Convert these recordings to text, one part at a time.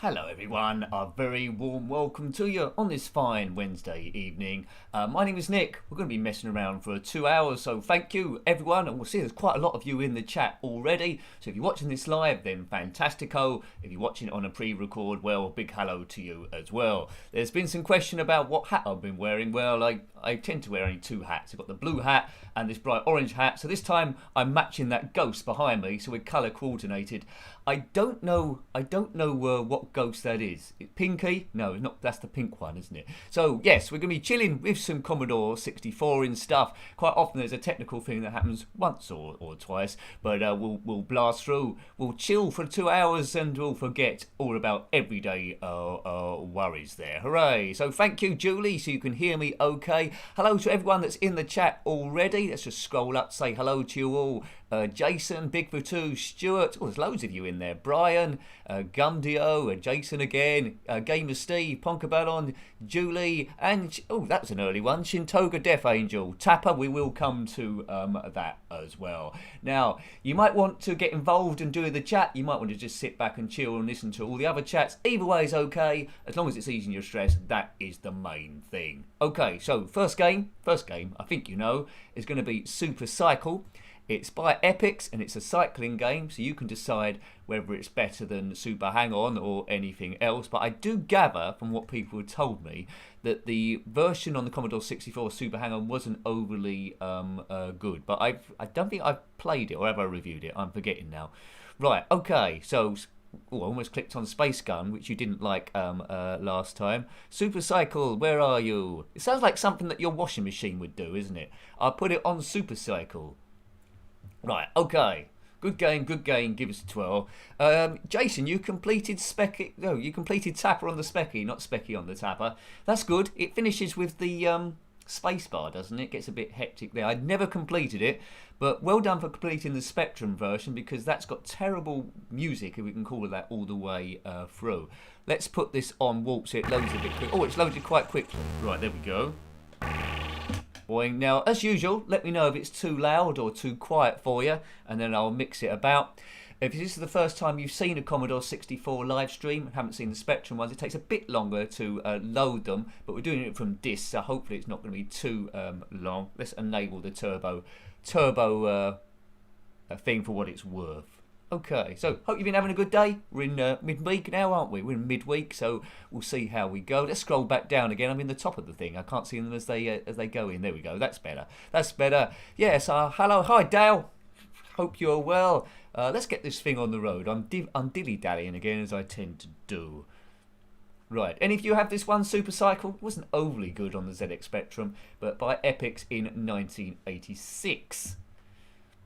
Hello everyone, a very warm welcome to you on this fine Wednesday evening. My name is Nick. We're going to be messing around for 2 hours, so thank you everyone. And we'll see there's quite a lot of you in the chat already. So if you're watching this live, then fantastico. If you're watching it on a pre-record, well, big hello to you as well. There's been some question about what hat I've been wearing. Well, I tend to wear only two hats. I've got the blue hat and this bright orange hat. So this time I'm matching that ghost behind me, so we're colour coordinated. I don't know what ghost that is. Pinky? No, it's not. That's the pink one, isn't it? So yes, we're going to be chilling with some Commodore 64 and stuff. Quite often there's a technical thing that happens once or twice, but we'll blast through. We'll chill for 2 hours and we'll forget all about everyday worries there. Hooray! So thank you, Julie, so you can hear me okay. Hello to everyone that's in the chat already. Let's just scroll up, say hello to you all. Jason, Big for Two, Stuart, there's loads of you in there. Brian, Gumdio, Jason again, Gamer Steve, Ponkaballon, Julie, and that was an early one. Shintoga Death Angel, Tapper. We will come to that as well. Now, you might want to get involved and do the chat. You might want to just sit back and chill and listen to all the other chats. Either way is okay, as long as it's easing your stress. That is the main thing. Okay, so first game, I think you know, is going to be Super Cycle. It's by Epix and it's a cycling game, so you can decide whether it's better than Super Hang-On or anything else. But I do gather from what people have told me that the version on the Commodore 64 Super Hang-On wasn't overly good. But I don't think I've played it, or have I reviewed it? I'm forgetting now. Right, okay, so I almost clicked on Space Gun, which you didn't like last time. Super Cycle, where are you? It sounds like something that your washing machine would do, isn't it? I'll put it on Super Cycle. Right, okay. Good game, give us a 12. Jason, you completed Specky. No, you completed Tapper on the Specky, not Specky on the Tapper. That's good. It finishes with the spacebar, doesn't it? Gets a bit hectic there. I'd never completed it, but well done for completing the Spectrum version, because that's got terrible music, if we can call it that, all the way through. Let's put this on warp so it loads a bit quick. Oh, it's loaded quite quickly. Right, there we go. Now, as usual, let me know if it's too loud or too quiet for you, and then I'll mix it about. If this is the first time you've seen a Commodore 64 live stream and haven't seen the Spectrum ones, it takes a bit longer to load them, but we're doing it from disk, so hopefully it's not going to be too long. Let's enable the turbo thing for what it's worth. Okay, so hope you've been having a good day. We're in midweek now, aren't we? We're in midweek, so we'll see how we go. Let's scroll back down again. I'm in the top of the thing. I can't see them as they go in. There we go. That's better. That's better. Yes. Hello. Hi, Dale. Hope you're well. Let's get this thing on the road. I'm dilly-dallying again, as I tend to do. Right. Any of you have this one, Super Cycle? It wasn't overly good on the ZX Spectrum, but by Epix in 1986.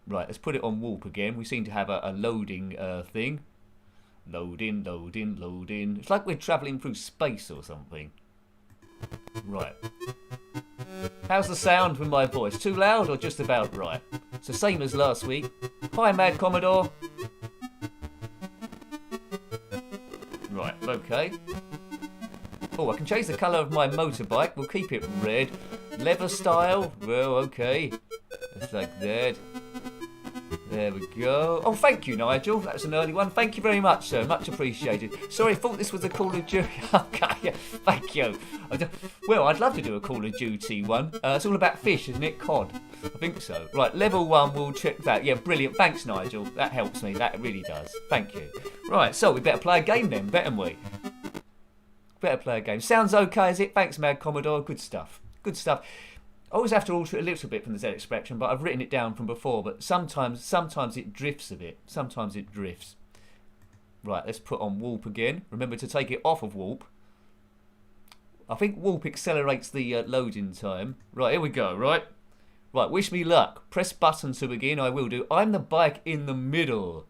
Right, let's put it on warp again. We seem to have a loading thing. Loading. It's like we're travelling through space or something. Right. How's the sound with my voice? Too loud or just about right? It's the same as last week. Hi, Mad Commodore. Right, okay. Oh, I can change the colour of my motorbike. We'll keep it red. Leather style. Well, okay. It's like that. There we go. Oh, thank you, Nigel. That's an early one. Thank you very much, sir. Much appreciated. Sorry, I thought this was a Call of Duty. Okay, thank you. Well, I'd love to do a Call of Duty one. It's all about fish, isn't it? Cod. I think so. Right, level 1, we'll check that. Yeah, brilliant. Thanks, Nigel. That helps me. That really does. Thank you. Right, so we better play a game then, better we? Better play a game. Sounds okay, is it? Thanks, Mad Commodore. Good stuff. Good stuff. I always have to alter it a little bit from the ZX Spectrum, but I've written it down from before, but sometimes it drifts a bit. Sometimes it drifts. Right, let's put on warp again. Remember to take it off of warp. I think warp accelerates the loading time. Right, here we go, right? Right, wish me luck. Press button to begin, I will do. I'm the bike in the middle.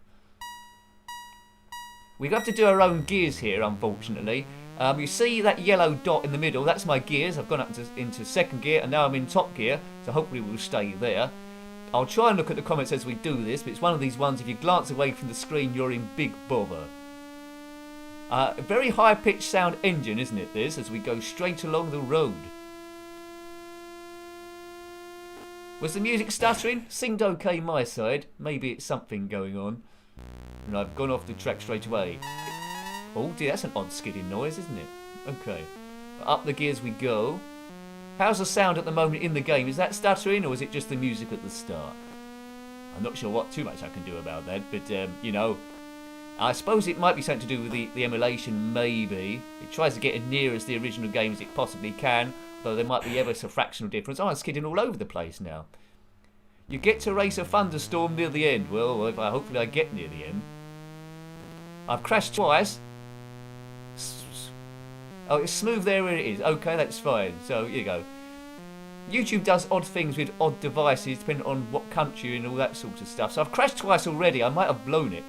We have to do our own gears here, unfortunately. You see that yellow dot in the middle, that's my gears. I've gone up into second gear and now I'm in top gear, so hopefully we'll stay there. I'll try and look at the comments as we do this, but it's one of these ones, if you glance away from the screen, you're in big bother. A very high-pitched sound engine, isn't it, this, as we go straight along the road. Was the music stuttering? Seemed okay my side. Maybe it's something going on. And I've gone off the track straight away. Oh dear, that's an odd skidding noise, isn't it? Okay. Up the gears we go. How's the sound at the moment in the game? Is that stuttering or is it just the music at the start? I'm not sure what too much I can do about that, but you know, I suppose it might be something to do with the emulation, maybe. It tries to get as near as the original game as it possibly can, though there might be ever so fractional difference. Oh, I'm skidding all over the place now. You get to race a thunderstorm near the end. Well, hopefully I get near the end. I've crashed twice. Oh, it's smooth there where it is. Okay, that's fine. So, here you go. YouTube does odd things with odd devices, depending on what country and all that sort of stuff. So I've crashed twice already. I might have blown it.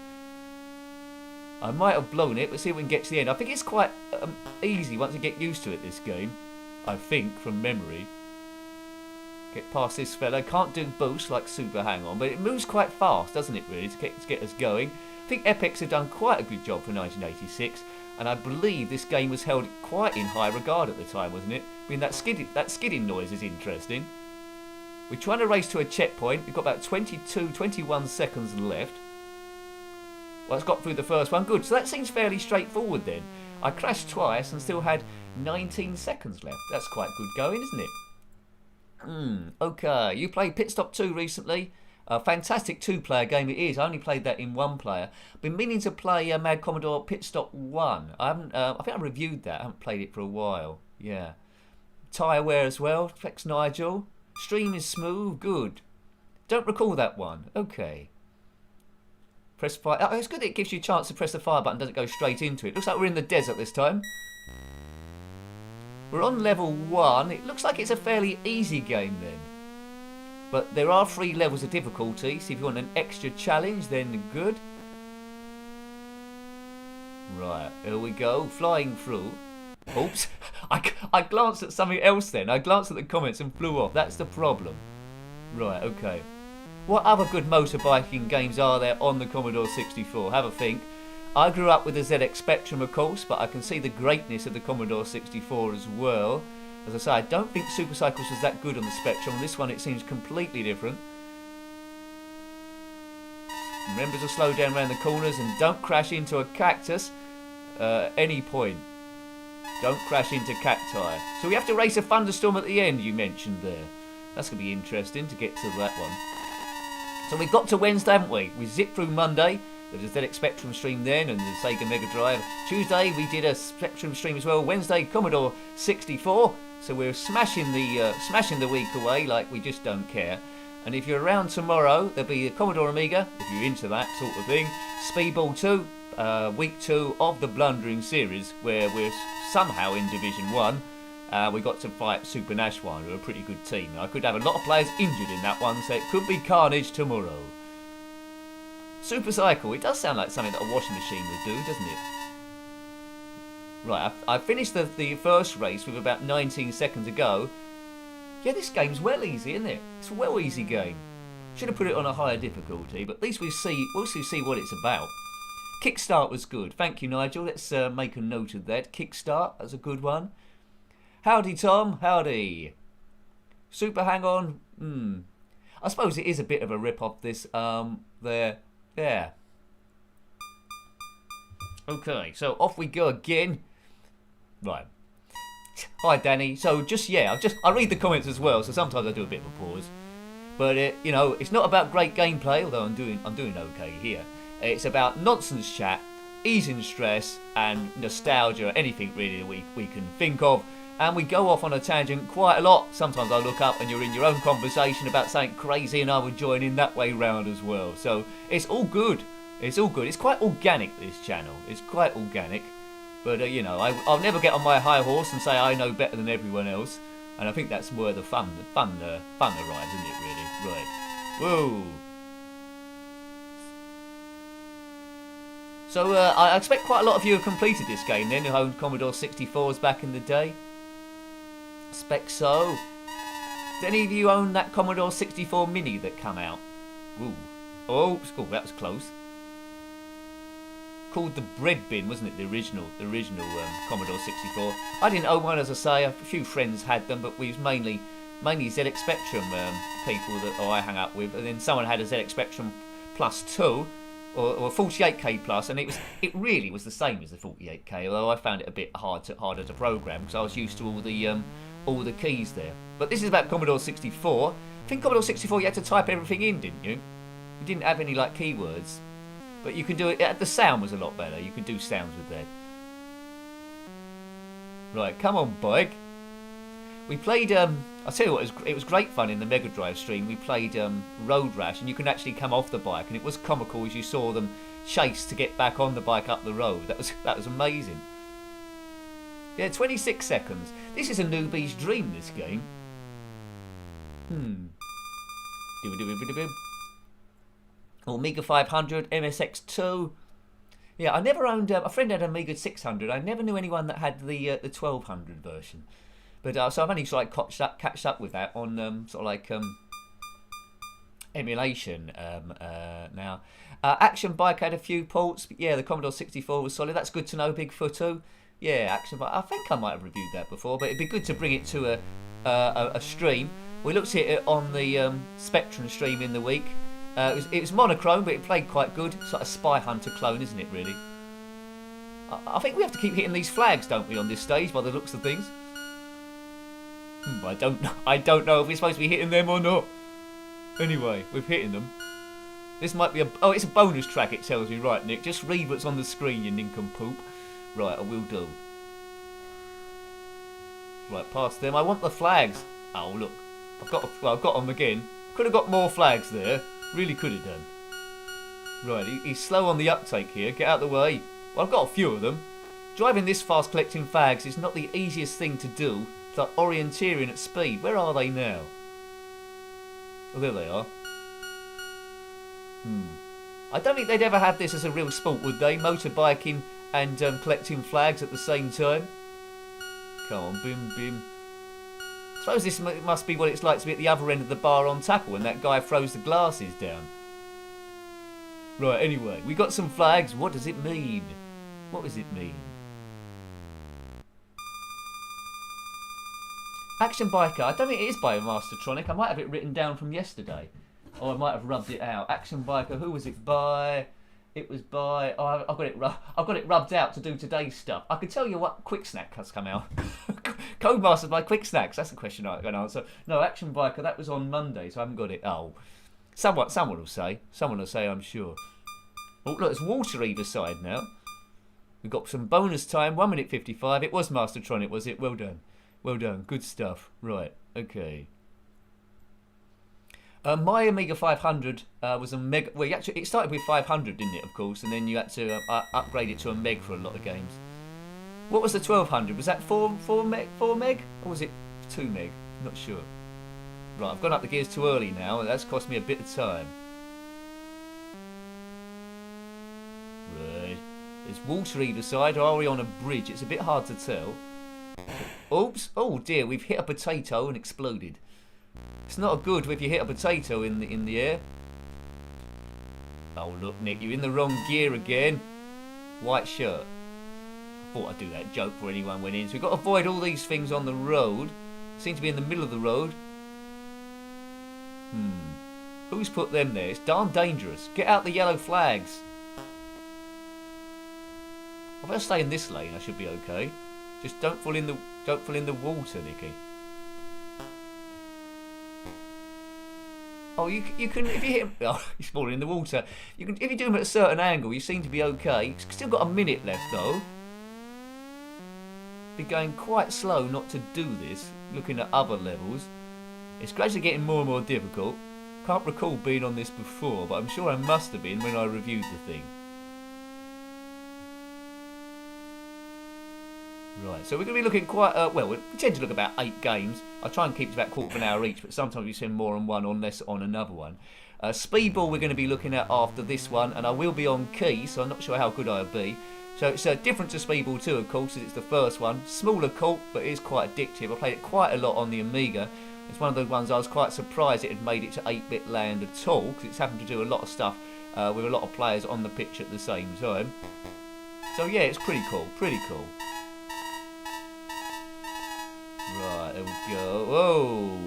Let's see if we can get to the end. I think it's quite easy once you get used to it, this game. I think, from memory. Get past this fella. Can't do boost like Super Hang-On, but it moves quite fast, doesn't it, really, to get us going. I think Epics have done quite a good job for 1986, and I believe this game was held quite in high regard at the time, wasn't it? I mean, that skidding noise is interesting. We're trying to race to a checkpoint. We've got about 21 seconds left. Well, it's got through the first one. Good. So that seems fairly straightforward then. I crashed twice and still had 19 seconds left. That's quite good going, isn't it? Okay. You played Pit Stop 2 recently. A fantastic two-player game it is. I only played that in one player. Been meaning to play Mad Commodore Pit Stop 1. I think I reviewed that. I haven't played it for a while. Yeah. Tyre wear as well. Thanks, Nigel. Stream is smooth. Good. Don't recall that one. Okay. Press fire. Oh, it's good that it gives you a chance to press the fire button. Doesn't go straight into it. Looks like we're in the desert this time. We're on level 1. It looks like it's a fairly easy game then. But there are 3 levels of difficulty, so if you want an extra challenge, then good. Right, here we go, flying through. Oops, I glanced at something else then. I glanced at the comments and flew off. That's the problem. Right, okay. What other good motorbiking games are there on the Commodore 64? Have a think. I grew up with the ZX Spectrum, of course, but I can see the greatness of the Commodore 64 as well. As I say, I don't think Super Cycles was that good on the Spectrum. On this one, it seems completely different. Remember to slow down around the corners and don't crash into a cactus at any point. Don't crash into cacti. So we have to race a thunderstorm at the end, you mentioned there. That's going to be interesting to get to that one. So we got to Wednesday, haven't we? We zipped through Monday. There was a ZX Spectrum stream then and the Sega Mega Drive. Tuesday, we did a Spectrum stream as well. Wednesday, Commodore 64. So we're smashing the week away like we just don't care. And if you're around tomorrow, there'll be a Commodore Amiga, if you're into that sort of thing. Speedball 2, week 2 of the Blundering series, where we're somehow in Division 1. We got to fight Super Nash One, who are a pretty good team. I could have a lot of players injured in that one, so it could be carnage tomorrow. Super Cycle, it does sound like something that a washing machine would do, doesn't it? Right, I finished the first race with about 19 seconds to go. Yeah, this game's well easy, isn't it? It's a well easy game. Should have put it on a higher difficulty, but at least we'll see what it's about. Kickstart was good. Thank you, Nigel. Let's make a note of that. Kickstart, that's a good one. Howdy, Tom. Howdy. Super Hang-On. I suppose it is a bit of a rip-off, this. There. Yeah. Okay, so off we go again. Right. Hi, Danny. So I read the comments as well. So sometimes I do a bit of a pause, but you know, it's not about great gameplay. Although I'm doing okay here. It's about nonsense chat, easing stress, and nostalgia. Anything really that we can think of. And we go off on a tangent quite a lot. Sometimes I look up and you're in your own conversation about something crazy, and I would join in that way round as well. So it's all good. It's all good. It's quite organic, this channel. It's quite organic. But, you know, I'll never get on my high horse and say I know better than everyone else. And I think that's more the funner ride, isn't it, really? Right. Whoa. So, I expect quite a lot of you have completed this game then, who owned Commodore 64s back in the day. Expect so. Did any of you own that Commodore 64 Mini that came out? Ooh. Oh, that was close. Called the bread bin, wasn't it? The original Commodore 64. I didn't own one, as I say. A few friends had them, but we was mainly ZX Spectrum people that I hung up with. And then someone had a ZX Spectrum Plus 2, or 48k plus, and it really was the same as the 48k. Although I found it a bit harder to program because I was used to all the keys there. But this is about Commodore 64. I think Commodore 64 you had to type everything in, didn't you? You didn't have any like keywords, but you could do it. The sound was a lot better. You could do sounds with that. Right, come on, bike. We played. I'll tell you what, it was great fun in the Mega Drive stream. We played Road Rash, and you can actually come off the bike, and it was comical as you saw them chase to get back on the bike up the road. That was amazing. Yeah, 26 seconds. This is a newbie's dream. This game. Amiga 500, MSX2. Yeah, I never owned. A friend had an Amiga 600. I never knew anyone that had the 1200 version. But so I've only sort of catched up with that on sort of like emulation now. Action Bike had a few ports. But yeah, the Commodore 64 was solid. That's good to know. Bigfoot 2. Yeah, Action Bike. I think I might have reviewed that before, but it'd be good to bring it to a stream. We looked at it on the Spectrum stream in the week. It was monochrome, but it played quite good. It's like a Spy Hunter clone, isn't it, really? I think we have to keep hitting these flags, don't we, on this stage, by the looks of things? I don't know if we're supposed to be hitting them or not. Anyway, we're hitting them. This might be it's a bonus track, it tells me. Right, Nick, just read what's on the screen, you nincompoop. Right, I will do. Right, past them. I want the flags. Oh, look. I've got them again. Could have got more flags there. Really could have done. Right, he's slow on the uptake here. Get out of the way. Well, I've got a few of them. Driving this fast collecting flags is not the easiest thing to do. It's like orienteering at speed. Where are they now? Oh, there they are. I don't think they'd ever have this as a real sport, would they? Motorbiking and collecting flags at the same time. Come on, bim, bim. I suppose this must be what it's like to be at the other end of the bar on tackle when that guy throws the glasses down. Right, anyway, we got some flags. What does it mean? What does it mean? Action Biker. I don't think it is by Mastertronic. I might have it written down from yesterday. Or I might have rubbed it out. Action Biker. Who was it by? It was by. Oh, I've got it rubbed out to do today's stuff. I could tell you what Quick Snack has come out. Codemastered by Quick Snacks. That's the question I'm going to answer. No, Action Biker. That was on Monday, so I haven't got it. Oh, someone will say. Someone will say. I'm sure. Oh, look, it's water either side now. We've got some bonus time. 1 minute 55. It was Mastertronic, was it? Well done. Well done. Good stuff. Right. Okay. My Amiga 500 was a Meg. Well, actually, it started with 500, didn't it? Of course, and then you had to upgrade it to a Meg for a lot of games. What was the 1200? Was that 4 meg, or was it 2 meg? Not sure. Right, I've gone up the gears too early now, and that's cost me a bit of time. Right. There's water either side, or are we on a bridge? It's a bit hard to tell. Oops! Oh dear, we've hit a potato and exploded. It's not good if you hit a potato in the air. Oh look, Nick, you're in the wrong gear again. White shirt. I thought I'd do that joke before anyone went in. So we've got to avoid all these things on the road. Seem to be in the middle of the road. Who's put them there? It's darn dangerous. Get out the yellow flags. If I stay in this lane, I should be okay. Just don't fall in the water, Nicky. Oh, you can if you hit him. Oh, he's falling in the water. You can if you do him at a certain angle. You seem to be okay. Still got a minute left though. Be going quite slow not to do this. Looking at other levels, it's gradually getting more and more difficult. Can't recall being on this before, but I'm sure I must have been when I reviewed the thing. Right, so we're going to be looking quite, well, we tend to look about 8 games. I try and keep it about quarter of an hour each, but sometimes we spend more on one or less on another one. Speedball we're going to be looking at after this one, and I will be on key, so I'm not sure how good I'll be. So it's different to Speedball 2, of course, as it's the first one. Smaller cult, but it is quite addictive. I played it quite a lot on the Amiga. It's one of those ones I was quite surprised it had made it to 8-bit land at all, because it's happened to do a lot of stuff with a lot of players on the pitch at the same time. So yeah, it's pretty cool, pretty cool. Right, there we go. Whoa!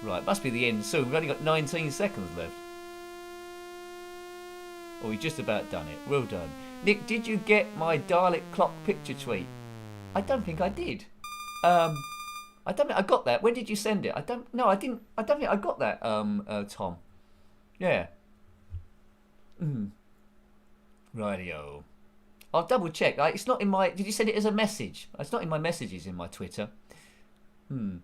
Right, must be the end soon. We've only got 19 seconds left. Oh, he's just about done it. Well done. Nick, did you get my Dalek clock picture tweet? I don't think I did. I don't think I got that. When did you send it? I don't think I got that, Tom. Yeah. Rightio. I'll double check. It's not in my... Did you send it as a message? It's not in my messages in my Twitter. I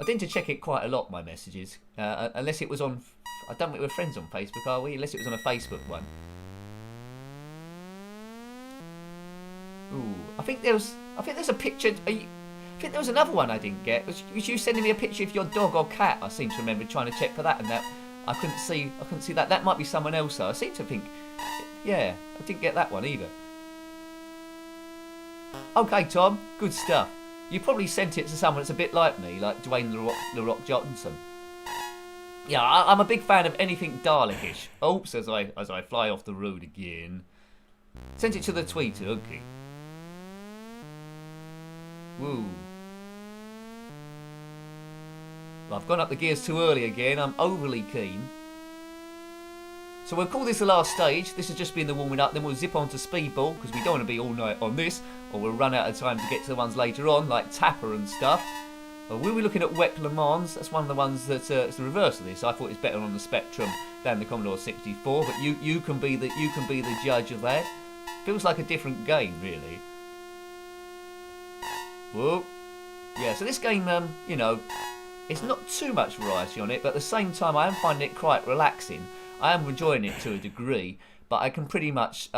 tend to check it quite a lot, my messages. Unless it was on... I don't think we're friends on Facebook, are we? Unless it was on a Facebook one. Ooh, I think there's a picture... I think there was another one I didn't get. Was you sending me a picture of your dog or cat? I seem to remember trying to check for that, and that I couldn't see that. That might be someone else though. I seem to think... Yeah, I didn't get that one either. Okay, Tom, good stuff. You probably sent it to someone that's a bit like me, like Dwayne The Rock Johnson. Yeah, I'm a big fan of anything Dalek-ish. Oops, as I fly off the road again. Sent it to the tweeter, okay. Woo. Well, I've gone up the gears too early again. I'm overly keen. So we'll call this the last stage. This has just been the warming up. Then we'll zip on to Speedball, because we don't want to be all night on this, or we'll run out of time to get to the ones later on, like Tapper and stuff. We'll be looking at Wet Le Mans. That's one of the ones that's it's the reverse of this. I thought it's better on the Spectrum than the Commodore 64, but you can be the judge of that. Feels like a different game, really. Whoa. Yeah, so this game, you know, it's not too much variety on it, but at the same time I am finding it quite relaxing. I am enjoying it to a degree, but I can pretty much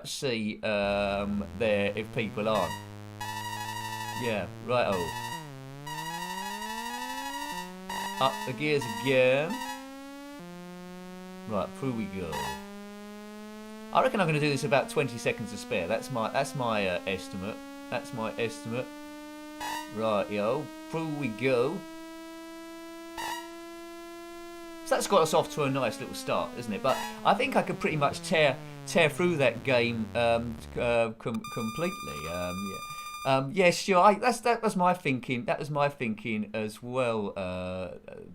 see there if people aren't. Yeah, right-o. Up the gears again. Right, through we go. I reckon I'm going to do this about 20 seconds to spare. That's my estimate. That's my estimate. Right, yo, through we go. So that's got us off to a nice little start, isn't it? But I think I could pretty much tear through that game completely. Yeah, sure. That was my thinking. That was my thinking as well.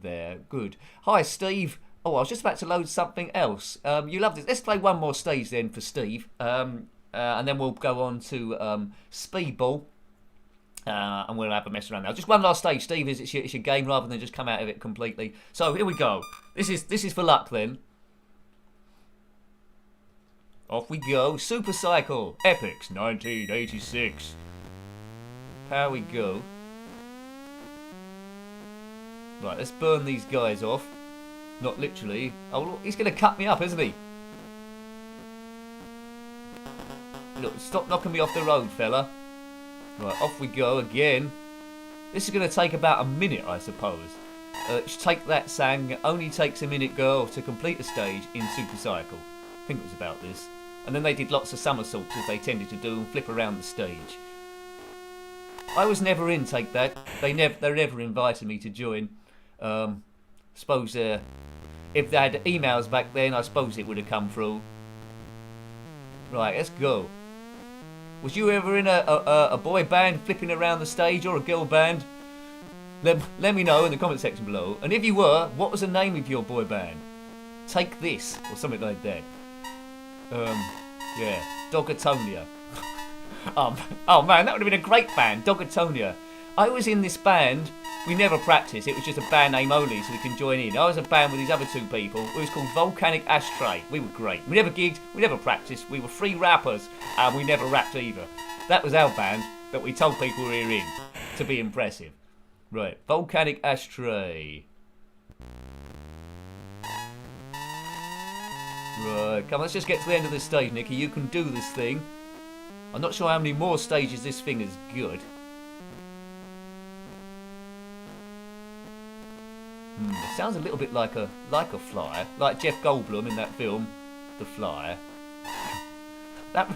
There, good. Hi, Steve. Oh, I was just about to load something else. You love this. Let's play one more stage then for Steve, and then we'll go on to Speedball. And we'll have a mess around now. Just one last stage, Steve. It's your game rather than just come out of it completely. So here we go. This is for luck then. Off we go. Super Cycle Epics 1986. How we go. Right, let's burn these guys off. Not literally. Oh, he's going to cut me up, isn't he? Look, stop knocking me off the road, fella. Right, off we go again. This is going to take about a minute, I suppose. Take that, Sang. Only takes a minute, girl, to complete a stage in Super Cycle. I think it was about this. And then they did lots of somersaults, as they tended to do, and flip around the stage. I was never in Take That. They never invited me to join. Suppose if they had emails back then, I suppose it would have come through. Right, let's go. Was you ever in a boy band flipping around the stage, or a girl band? Let me know in the comment section below. And if you were, what was the name of your boy band? Take This, or something like that. Yeah, Dogatonia. Oh man, that would have been a great band, Dogatonia. I was in this band. We never practiced. It was just a band name only, so we can join in. I was a band with these other two people. It was called Volcanic Ashtray. We were great. We never gigged. We never practiced. We were free rappers, and we never rapped either. That was our band that we told people we were in to be impressive. Right, Volcanic Ashtray. Right, come on, let's just get to the end of this stage, Nicky. You can do this thing. I'm not sure how many more stages this thing is good. It sounds a little bit like a flyer, like Jeff Goldblum in that film, The Flyer. That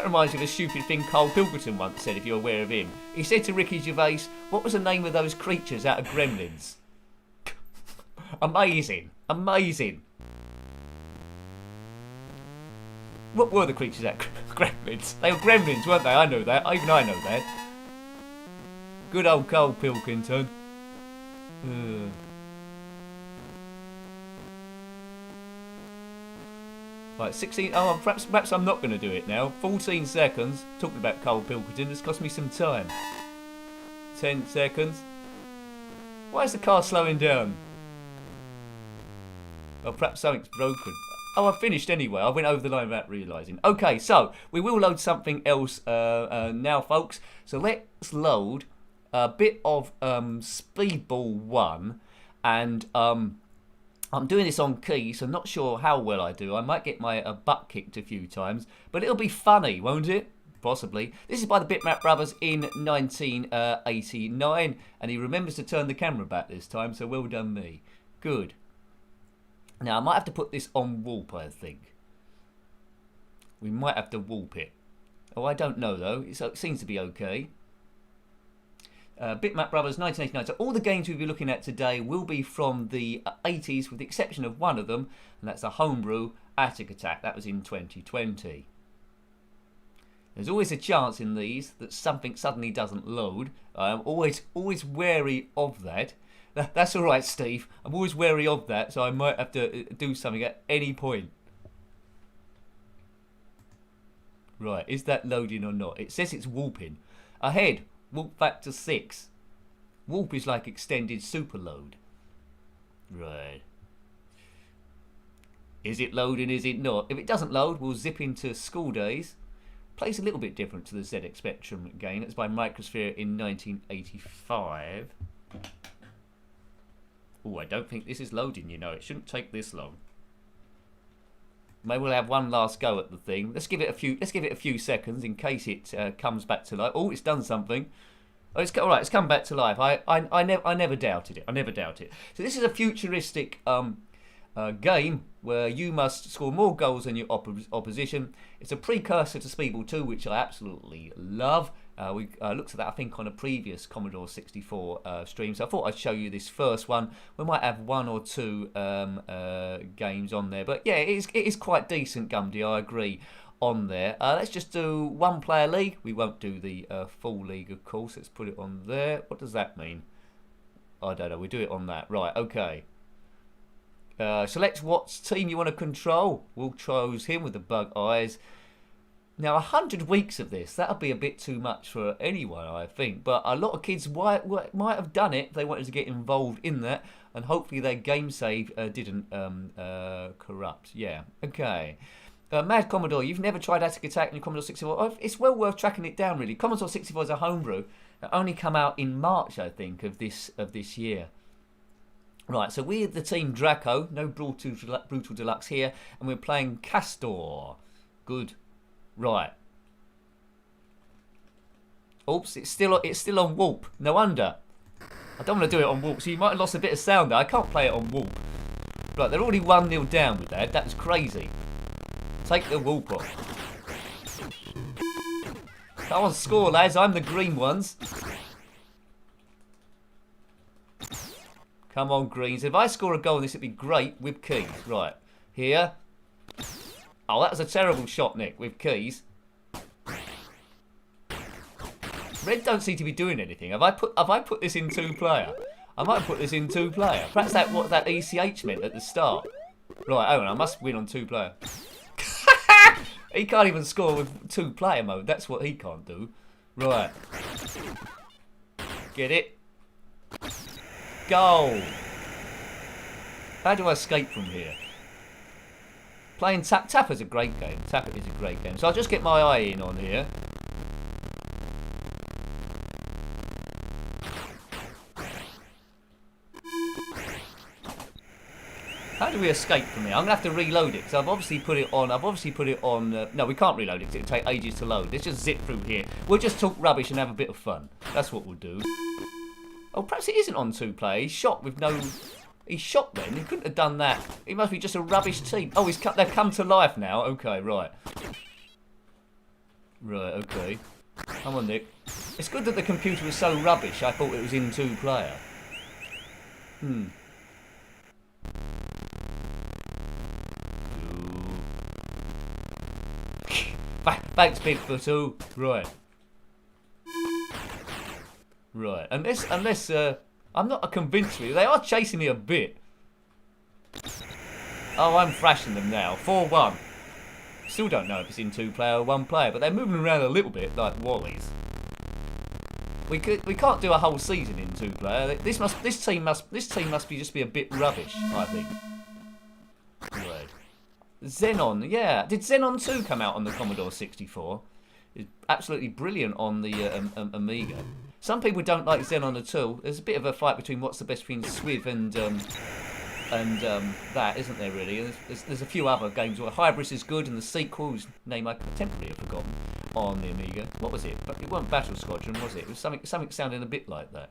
reminds me of a stupid thing Carl Pilkington once said, if you're aware of him. He said to Ricky Gervais, what was the name of those creatures out of Gremlins? Amazing. Amazing. What were the creatures out of Gremlins? They were Gremlins, weren't they? I know that. Even I know that. Good old Carl Pilkington. Right, 16. Oh, perhaps I'm not going to do it now. 14 seconds. Talking about Cole Pilkington, it's cost me some time. 10 seconds. Why is the car slowing down? Oh, perhaps something's broken. Oh, I finished anyway. I went over the line without realising. Okay, so we will load something else now, folks. So let's load a bit of Speedball 1. And I'm doing this on key, so I'm not sure how well I do. I might get my butt kicked a few times. But it'll be funny, won't it? Possibly. This is by the Bitmap Brothers in 1989. And he remembers to turn the camera back this time, so well done me. Good. Now, I might have to put this on warp, I think. We might have to warp it. Oh, I don't know, though. It seems to be okay. Bitmap Brothers, 1989. So all the games we'll be looking at today will be from the 80s, with the exception of one of them, and that's a homebrew, Atic Attack. That was in 2020. There's always a chance in these that something suddenly doesn't load. I'm always wary of that. That's all right, Steve. I'm always wary of that, so I might have to do something at any point. Right, is that loading or not? It says it's warping. Ahead, warp factor 6. Warp is like extended superload. Right. Is it loading, is it not? If it doesn't load, we'll zip into School Daze. Plays a little bit different to the ZX Spectrum game. It's by Microsphere in 1985. Oh, I don't think this is loading, you know. It shouldn't take this long. Maybe we'll have one last go at the thing. Let's give it a few seconds in case it comes back to life. Oh, it's done something. Oh, it's all right. It's come back to life. I never doubted it. I never doubt it. So this is a futuristic game where you must score more goals than your opposition. It's a precursor to Speedball 2, which I absolutely love. We looked at that, I think, on a previous Commodore 64 stream, so I thought I'd show you this first one. We might have one or two games on there, but yeah, it is quite decent, Gumdy, I agree, on there. Let's just do one-player league. We won't do the full league, of course. Let's put it on there. What does that mean? I don't know. We do it on that. Right, okay. Select what team you want to control. We'll choose him with the bug eyes. Now, 100 weeks of this, that'll be a bit too much for anyone, I think. But a lot of kids might have done it if they wanted to get involved in that. And hopefully their game save didn't corrupt. Yeah, okay. Mad Commodore, you've never tried Atic Attack in Commodore 64. Oh, it's well worth tracking it down, really. Commodore 64 is a homebrew. It only come out in March, I think, of this year. Right, so we're the team Draco. No Brutal Deluxe here. And we're playing Castor. Good. Right. Oops, it's still on warp. No wonder. I don't want to do it on warp, so you might have lost a bit of sound there. I can't play it on warp. Right, they're already 1-0 down with that. That's crazy. Take the warp off. Come on, score, lads. I'm the green ones. Come on, greens. If I score a goal, this would be great with keys. Right, here. Oh, that was a terrible shot, Nick, with keys. Red don't seem to be doing anything. Have I put this in 2-player? I might put this in 2-player. Perhaps that what that ECH meant at the start. Right, hang on, I must win on 2-player. He can't even score with 2-player mode. That's what he can't do. Right. Get it. Goal. How do I escape from here? Playing Tapper's a great game. Tapper is a great game. So I'll just get my eye in on here. How do we escape from here? I'm gonna have to reload it because I've obviously put it on. No, we can't reload it because it'll take ages to load. Let's just zip through here. We'll just talk rubbish and have a bit of fun. That's what we'll do. Oh, perhaps it isn't on 2-player. He's shot with no. He's shot then. He couldn't have done that. He must be just a rubbish team. Oh, they've come to life now. Okay, right. Right, okay. Come on, Nick. It's good that the computer was so rubbish. I thought it was in 2-player. Thanks, Bigfoot. Right. Right. Unless I'm not convinced with you. They are chasing me a bit. Oh, I'm thrashing them now. 4-1. Still don't know if it's in 2-player or 1-player, but they're moving around a little bit like Wallies. We can't do a whole season in 2-player. This team must just be a bit rubbish, I think. Right. Xenon, yeah. Did Xenon 2 come out on the Commodore 64? It's absolutely brilliant on the Amiga. Some people don't like Xenon at all. There's a bit of a fight between what's the best between Swiv and that, isn't there, really? There's a few other games where Hybris is good, and the sequel, whose name I temporarily have forgotten, on the Amiga. What was it? But it wasn't Battle Squadron, was it? It was something sounding a bit like that.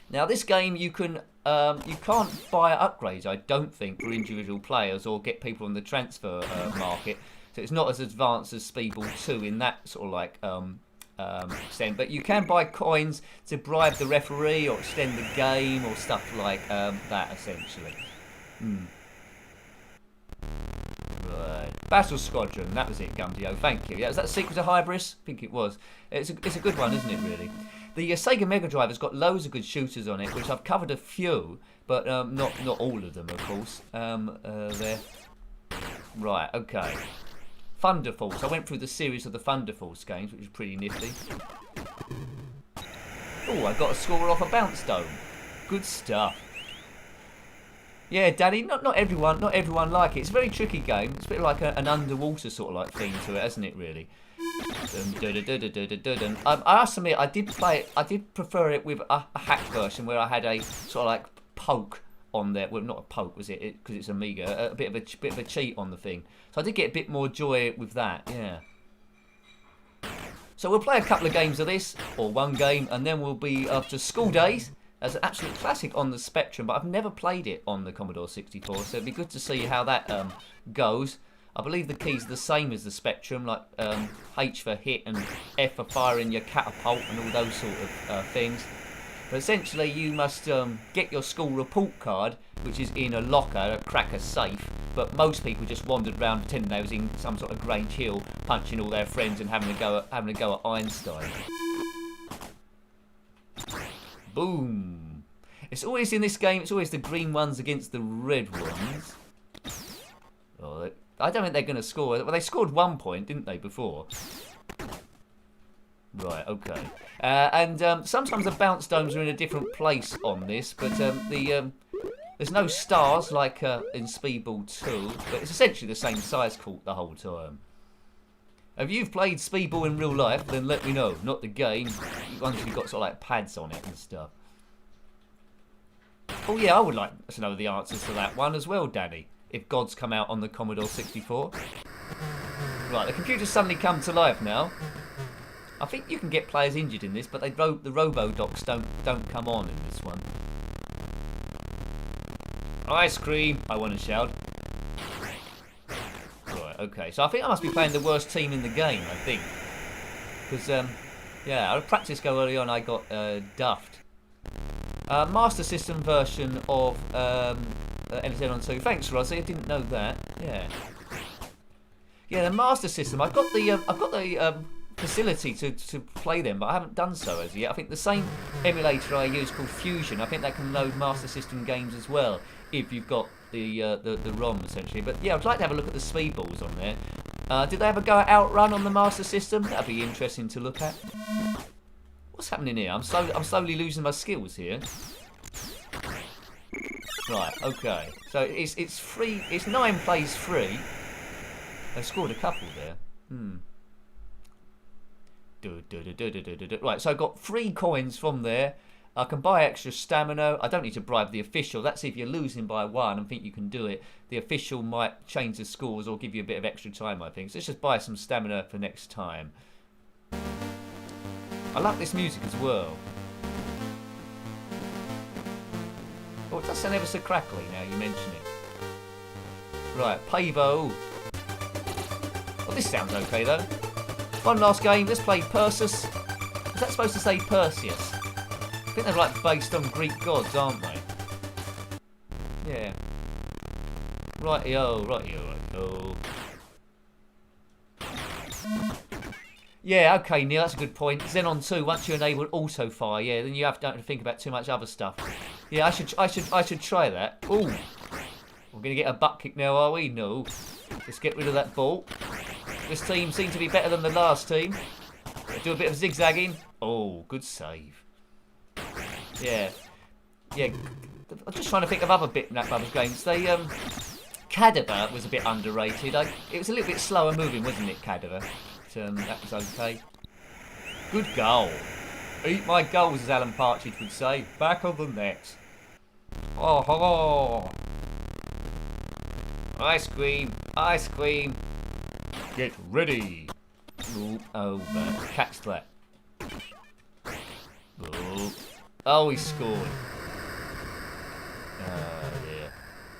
Now, this game, you can't buy upgrades, I don't think, for individual players or get people on the transfer market. So it's not as advanced as Speedball 2 in that sort of like extent. But you can buy coins to bribe the referee or extend the game or stuff like that, essentially. Right. Battle Squadron, that was it, Gumdio, thank you. Yeah, was that a sequel to Hybris? I think it was. It's a good one, isn't it, really? The Sega Mega Drive has got loads of good shooters on it, which I've covered a few, but not all of them, of course. There. Right, okay. Thunder Force. I went through the series of the Thunder Force games, which was pretty nifty. Oh, I got a score off a bounce dome. Good stuff. Yeah, Danny, not everyone like it. It's a very tricky game. It's a bit like an underwater sort of like theme to it, hasn't it, really? I have to admit, I did play it. I did prefer it with a hacked version where I had a sort of like poke on there. Well, not a poke, was it? Because it's Amiga. A bit of a cheat on the thing. So I did get a bit more joy with that. Yeah. So we'll play a couple of games of this, or one game, and then we'll be up to School Daze. As an absolute classic on the Spectrum, but I've never played it on the Commodore 64, so it'd be good to see how that goes. I believe the keys are the same as the Spectrum, like H for hit and F for firing your catapult and all those sort of things. But essentially, you must get your school report card, which is in a locker, a cracker safe. But most people just wandered around pretending they was in some sort of Grange Hill, punching all their friends and having a go at Einstein. Boom. It's always in this game, it's always the green ones against the red ones. Oh, I don't think they're going to score. Well, they scored 1 point, didn't they, before? Right, okay. And sometimes the bounce domes are in a different place on this, but there's no stars like in Speedball 2, but it's essentially the same size court the whole time. If you've played Speedball in real life, then let me know. Not the game. Once you've got sort of like pads on it and stuff. Oh yeah, I would like to know the answers to that one as well, Danny. If Gods come out on the Commodore 64. Right, the computer's suddenly come to life now. I think you can get players injured in this, but the Robo-Docs don't come on in this one. Ice cream, I want to shout. Okay, so I think I must be playing the worst team in the game, I think. Because, yeah, at a practice go early on, I got duffed. Master System version of Xenon 2. Thanks, Rosie, I didn't know that. Yeah. Yeah, the Master System. I've got the facility to play them, but I haven't done so as yet. I think the same emulator I use called Fusion, I think that can load Master System games as well, if you've got the ROM essentially. But yeah, I'd like to have a look at the Speedballs on there. Did they ever go Outrun on the Master System? That'd be interesting to look at. What's happening here? I'm slowly losing my skills here. Right, okay. So it's free. It's 9 plays free. They scored a couple there. Right, so I got 3 coins from there. I can buy extra stamina. I don't need to bribe the official. That's if you're losing by 1 and think you can do it. The official might change the scores or give you a bit of extra time, I think. So let's just buy some stamina for next time. I like this music as well. Oh, it does sound ever so crackly now you mention it. Right, Pavo. Oh, this sounds okay though. One last game. Let's play Perseus. Is that supposed to say Perseus? I think they're like based on Greek gods, aren't they? Yeah. Rightio, rightio. Yeah, okay, Neil, that's a good point. Xenon 2, once you enable auto fire, yeah, then you don't have to think about too much other stuff. Yeah, I should try that. Ooh. We're going to get a butt kick now, are we? No. Let's get rid of that ball. This team seemed to be better than the last team. Do a bit of zigzagging. Oh, good save. Yeah. Yeah. I'm just trying to think of other Bitmap Brothers games. Cadaver was a bit underrated. It was a little bit slower moving, wasn't it, Cadaver? But, that was okay. Good goal. Eat my goals, as Alan Partridge would say. Back of the net. Oh, ho. Ice cream. Ice cream. Get ready. Ooh, over. Catch that. Ooh. Oh, he scored.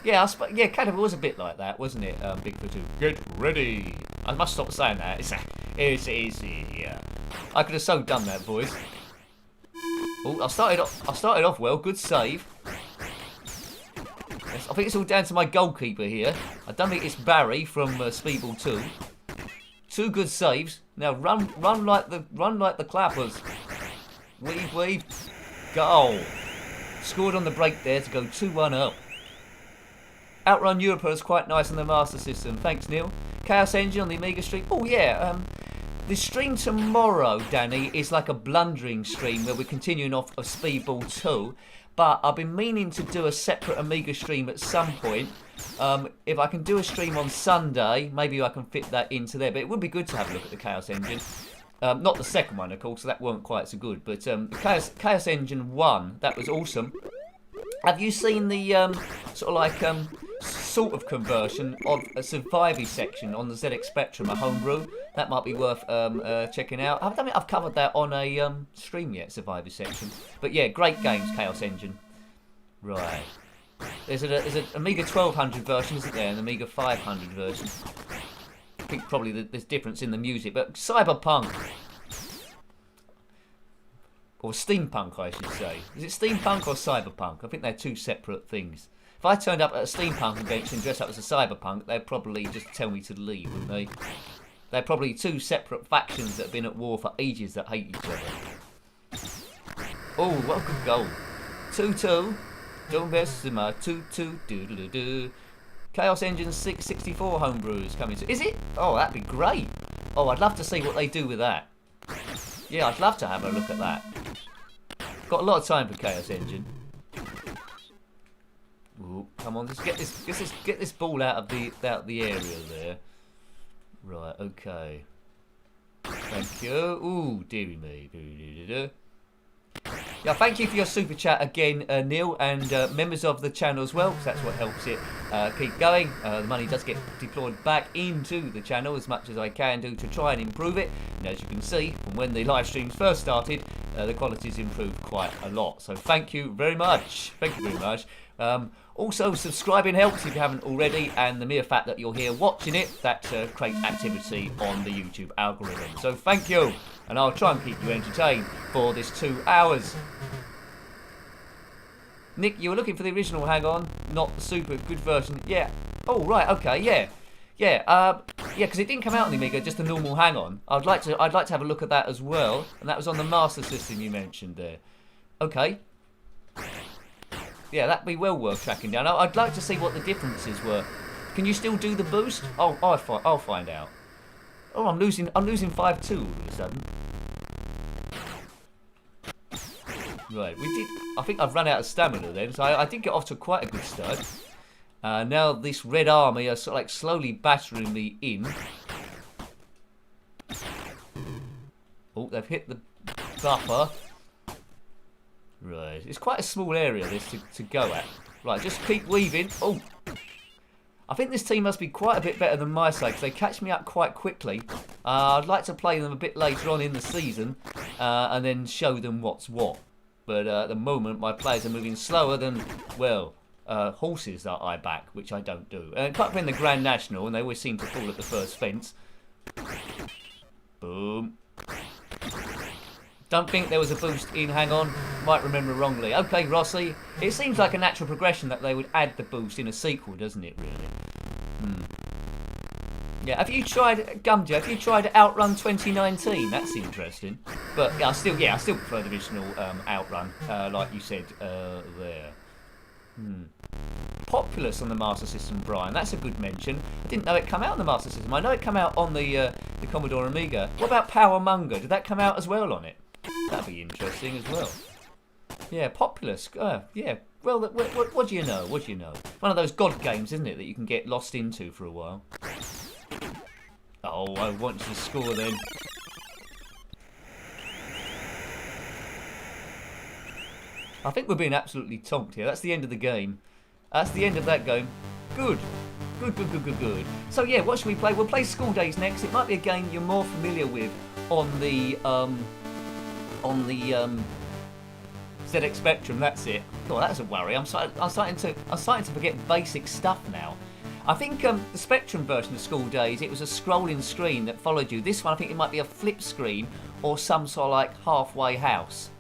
Yeah, yeah, Cadaver was a bit like that, wasn't it? Bigfoot 2. Get ready. I must stop saying that. It's easy. Yeah. I could have so done that voice. Oh, I started off well. Good save. Yes, I think it's all down to my goalkeeper here. I don't think it's Barry from Speedball 2. 2 good saves. Now run like the clappers. Weave. Goal. Scored on the break there to go 2-1 up. Outrun Europa is quite nice on the Master System. Thanks, Neil. Chaos Engine on the Amiga stream. Oh, yeah. The stream tomorrow, Danny, is like a blundering stream where we're continuing off of Speedball 2. But I've been meaning to do a separate Amiga stream at some point. If I can do a stream on Sunday, maybe I can fit that into there. But it would be good to have a look at the Chaos Engine. Not the second one, of course, so that weren't quite so good. But the Chaos Engine 1, that was awesome. Have you seen the sort of conversion of a Survivor section on the ZX Spectrum, a homebrew? That might be worth checking out. I don't think I've covered that on a stream yet, Survivor section. But yeah, great games, Chaos Engine. Right. There's an Amiga 1200 version, isn't there? An Amiga 500 version. I think probably there's difference in the music, but Cyberpunk. Or steampunk, I should say. Is it steampunk or cyberpunk? I think they're two separate things. If I turned up at a steampunk convention dressed up as a cyberpunk, they'd probably just tell me to leave, wouldn't they? They're probably two separate factions that have been at war for ages that hate each other. Oh, what a good goal. 2-2. Dubious, 2-2. Doodle-doo. Chaos Engine 664 homebrew is coming to. Is it? Oh, that'd be great. Oh, I'd love to see what they do with that. Yeah, I'd love to have a look at that. Got a lot of time for Chaos Engine. Ooh, come on, let's get this ball out of the area there. Right, okay. Thank you. Ooh, dearie me. Yeah, thank you for your super chat again, Neil, and members of the channel as well, because that's what helps it keep going. The money does get deployed back into the channel as much as I can do to try and improve it. And as you can see, from when the live streams first started, the quality's improved quite a lot. So thank you very much. Thank you very much. Also, subscribing helps if you haven't already, and the mere fact that you're here watching it, that creates activity on the YouTube algorithm. So thank you, and I'll try and keep you entertained for this 2 hours. Nick, you were looking for the original, hang on, not the super good version. Yeah. Oh, right, okay, yeah. Yeah, because it didn't come out on the Amiga, just the normal hang on. I'd like to have a look at that as well, and that was on the Master System you mentioned there. Okay. Yeah, that'd be well worth tracking down. I'd like to see what the differences were. Can you still do the boost? Oh, I'll find out. Oh, I'm losing 5-2 all of a sudden. Right, I think I've run out of stamina then, so I did get off to quite a good start. Now this red army are sort of like slowly battering me in. Oh, they've hit the buffer. Right, it's quite a small area this to go at. Right, just keep weaving. Oh, I think this team must be quite a bit better than my side because they catch me up quite quickly. I'd like to play them a bit later on in the season and then show them what's what. But at the moment, my players are moving slower than, well, horses that I back, which I don't do. Apart from in the Grand National, and they always seem to fall at the first fence. Boom. Don't think there was a boost in, hang on, might remember wrongly. Okay, Rossi, it seems like a natural progression that they would add the boost in a sequel, doesn't it, really? Yeah, have you tried, Gumja, have you tried Outrun 2019? That's interesting. But yeah, I still prefer the original Outrun, like you said there. Populous on the Master System, Brian. That's a good mention. I didn't know it come out on the Master System. I know it came out on the Commodore Amiga. What about Power Monger? Did that come out as well on it? That'd be interesting as well. Yeah, Populous. Yeah. Well, what do you know? What do you know? One of those god games, isn't it, that you can get lost into for a while. Oh, I want you to score then. I think we're being absolutely tonked here. That's the end of the game. That's the end of that game. Good. Good. So yeah, what should we play? We'll play School Daze next. It might be a game you're more familiar with on the ZX Spectrum. That's it. Oh, that's a worry. I'm starting to forget basic stuff now. I think the Spectrum version of School Daze, it was a scrolling screen that followed you. This one, I think it might be a flip screen or some sort of like halfway house.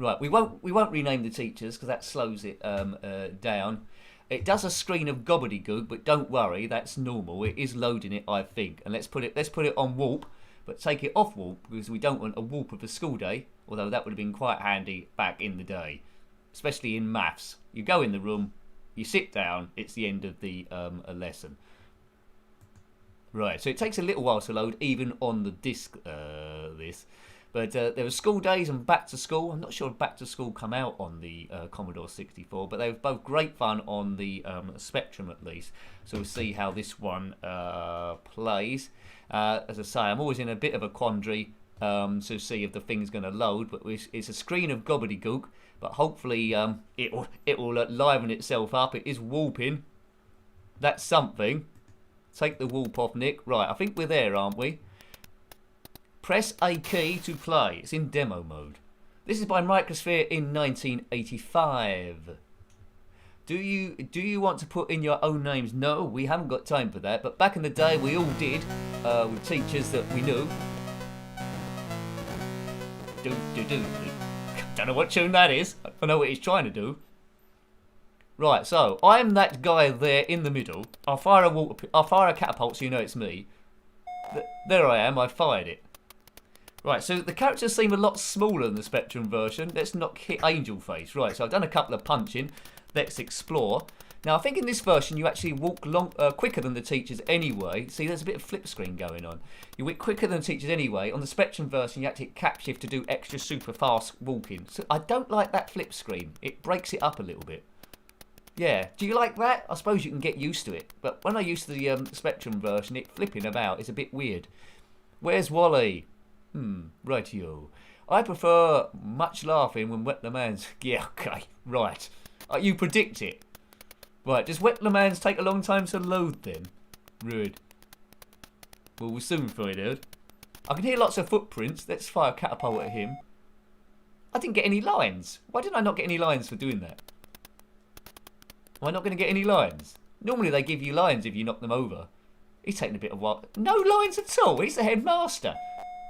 Right, we won't rename the teachers because that slows it down. It does a screen of gobbledygook, but don't worry, that's normal. It is loading it, I think. And let's put it on warp, but take it off warp because we don't want a warp of a school day. Although that would have been quite handy back in the day, especially in maths. You go in the room, you sit down, it's the end of the lesson. Right, so it takes a little while to load, even on the disc. But there was School Daze and Back to School. I'm not sure if Back to School come out on the Commodore 64, but they were both great fun on the Spectrum at least. So we'll see how this one plays. As I say, I'm always in a bit of a quandary to see if the thing's going to load, but it's a screen of gobbledygook. But hopefully it will liven itself up. It is warping. That's something. Take the warp off, Nick. Right, I think we're there, aren't we? Press A key to play. It's in demo mode. This is by Microsphere in 1985. Do you want to put in your own names? No, we haven't got time for that. But back in the day, we all did with teachers that we knew. Don't know what tune that is. I don't know what he's trying to do. Right, so I'm that guy there in the middle. I'll fire a catapult so you know it's me. There I am. I fired it. Right, so the characters seem a lot smaller than the Spectrum version. Let's not hit Angel Face. Right, so I've done a couple of punching. Let's explore. Now, I think in this version you actually walk quicker than the teachers anyway. See, there's a bit of flip screen going on. You walk quicker than the teachers anyway. On the Spectrum version, you have to hit cap shift to do extra super fast walking. So I don't like that flip screen. It breaks it up a little bit. Yeah, do you like that? I suppose you can get used to it. But when I used to the Spectrum version, it flipping about is a bit weird. Where's Wally? Rightio. I prefer much laughing when Wet the Man's... Yeah, okay, right. You predict it. Right, does Wet the Man's take a long time to load then? Rude. Well, we'll soon find out. I can hear lots of footprints. Let's fire a catapult at him. I didn't get any lines. Why did I not get any lines for doing that? Am I not going to get any lines? Normally they give you lines if you knock them over. He's taking a bit of while. No lines at all. He's the headmaster.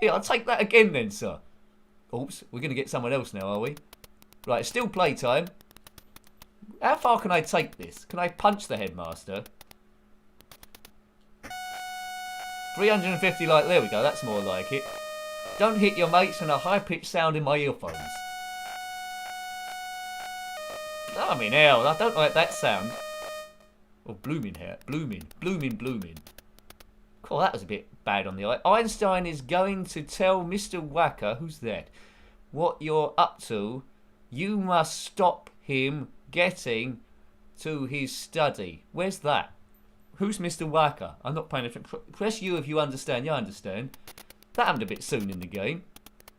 Yeah, I'll take that again then, sir. Oops, we're going to get someone else now, are we? Right, it's still playtime. How far can I take this? Can I punch the headmaster? 350 like, there we go, that's more like it. Don't hit your mates and a high-pitched sound in my earphones. I mean, hell, I don't like that sound. Oh, blooming hair. Blooming. Cool, that was a bit bad on the eye. Einstein is going to tell Mr. Wacker, who's that, what you're up to. You must stop him getting to his study. Where's that? Who's Mr. Wacker? I'm not paying attention. Press U if you understand. You understand. That happened a bit soon in the game.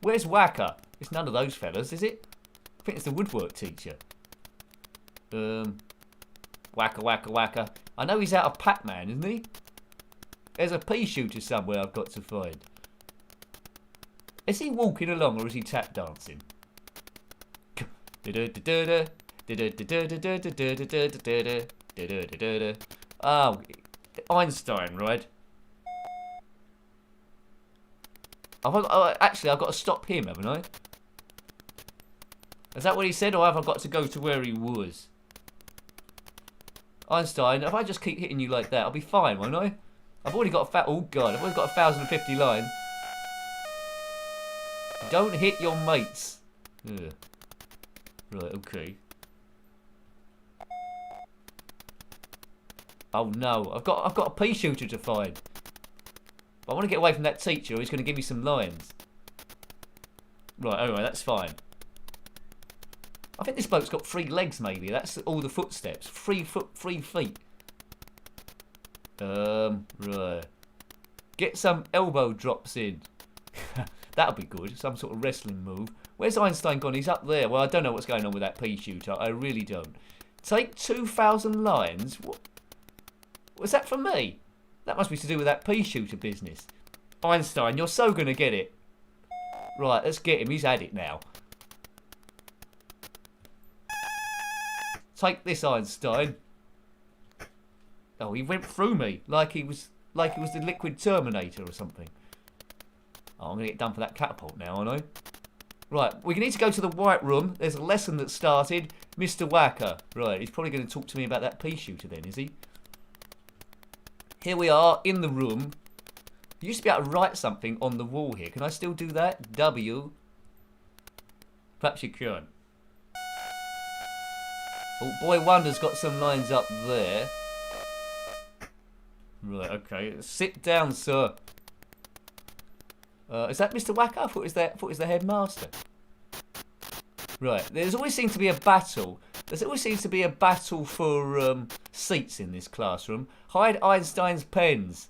Where's Wacker? It's none of those fellas, is it? I think it's the woodwork teacher. Wacker. I know he's out of Pac-Man, isn't he? There's a pea shooter somewhere I've got to find. Is he walking along or is he tap dancing? Oh, Einstein, right? Actually, I've got to stop him, haven't I? Is that what he said, or have I got to go to where he was? Einstein, if I just keep hitting you like that, I'll be fine, won't I? I've already got oh god, I've already got 1,050 line. Don't hit your mates. Ugh. Right, okay. Oh no, I've got a pea shooter to find. But I want to get away from that teacher or he's going to give me some lines. Right, anyway, that's fine. I think this bloke's got 3 legs maybe. That's all the footsteps. 3 feet. Right. Get some elbow drops in. That'll be good. Some sort of wrestling move. Where's Einstein gone? He's up there. Well, I don't know what's going on with that pea shooter. I really don't. Take 2,000 lines? What? Was that for me? That must be to do with that pea shooter business. Einstein, you're so going to get it. Right, let's get him. He's had it now. Take this, Einstein. Oh, he went through me like he was the Liquid Terminator or something. Oh, I'm going to get done for that catapult now, aren't I? Right, we need to go to the White Room. There's a lesson that started. Mr. Wacker. Right, he's probably going to talk to me about that pea shooter then, is he? Here we are in the room. You used to be able to write something on the wall here. Can I still do that? W. Perhaps you can. Oh, Boy Wonder's got some lines up there. Right, okay. Sit down, sir. Is that Mr. Wacker? I thought it was the headmaster. Right, there's always seemed to be a battle. There's always seems to be a battle for seats in this classroom. Hide Einstein's pens.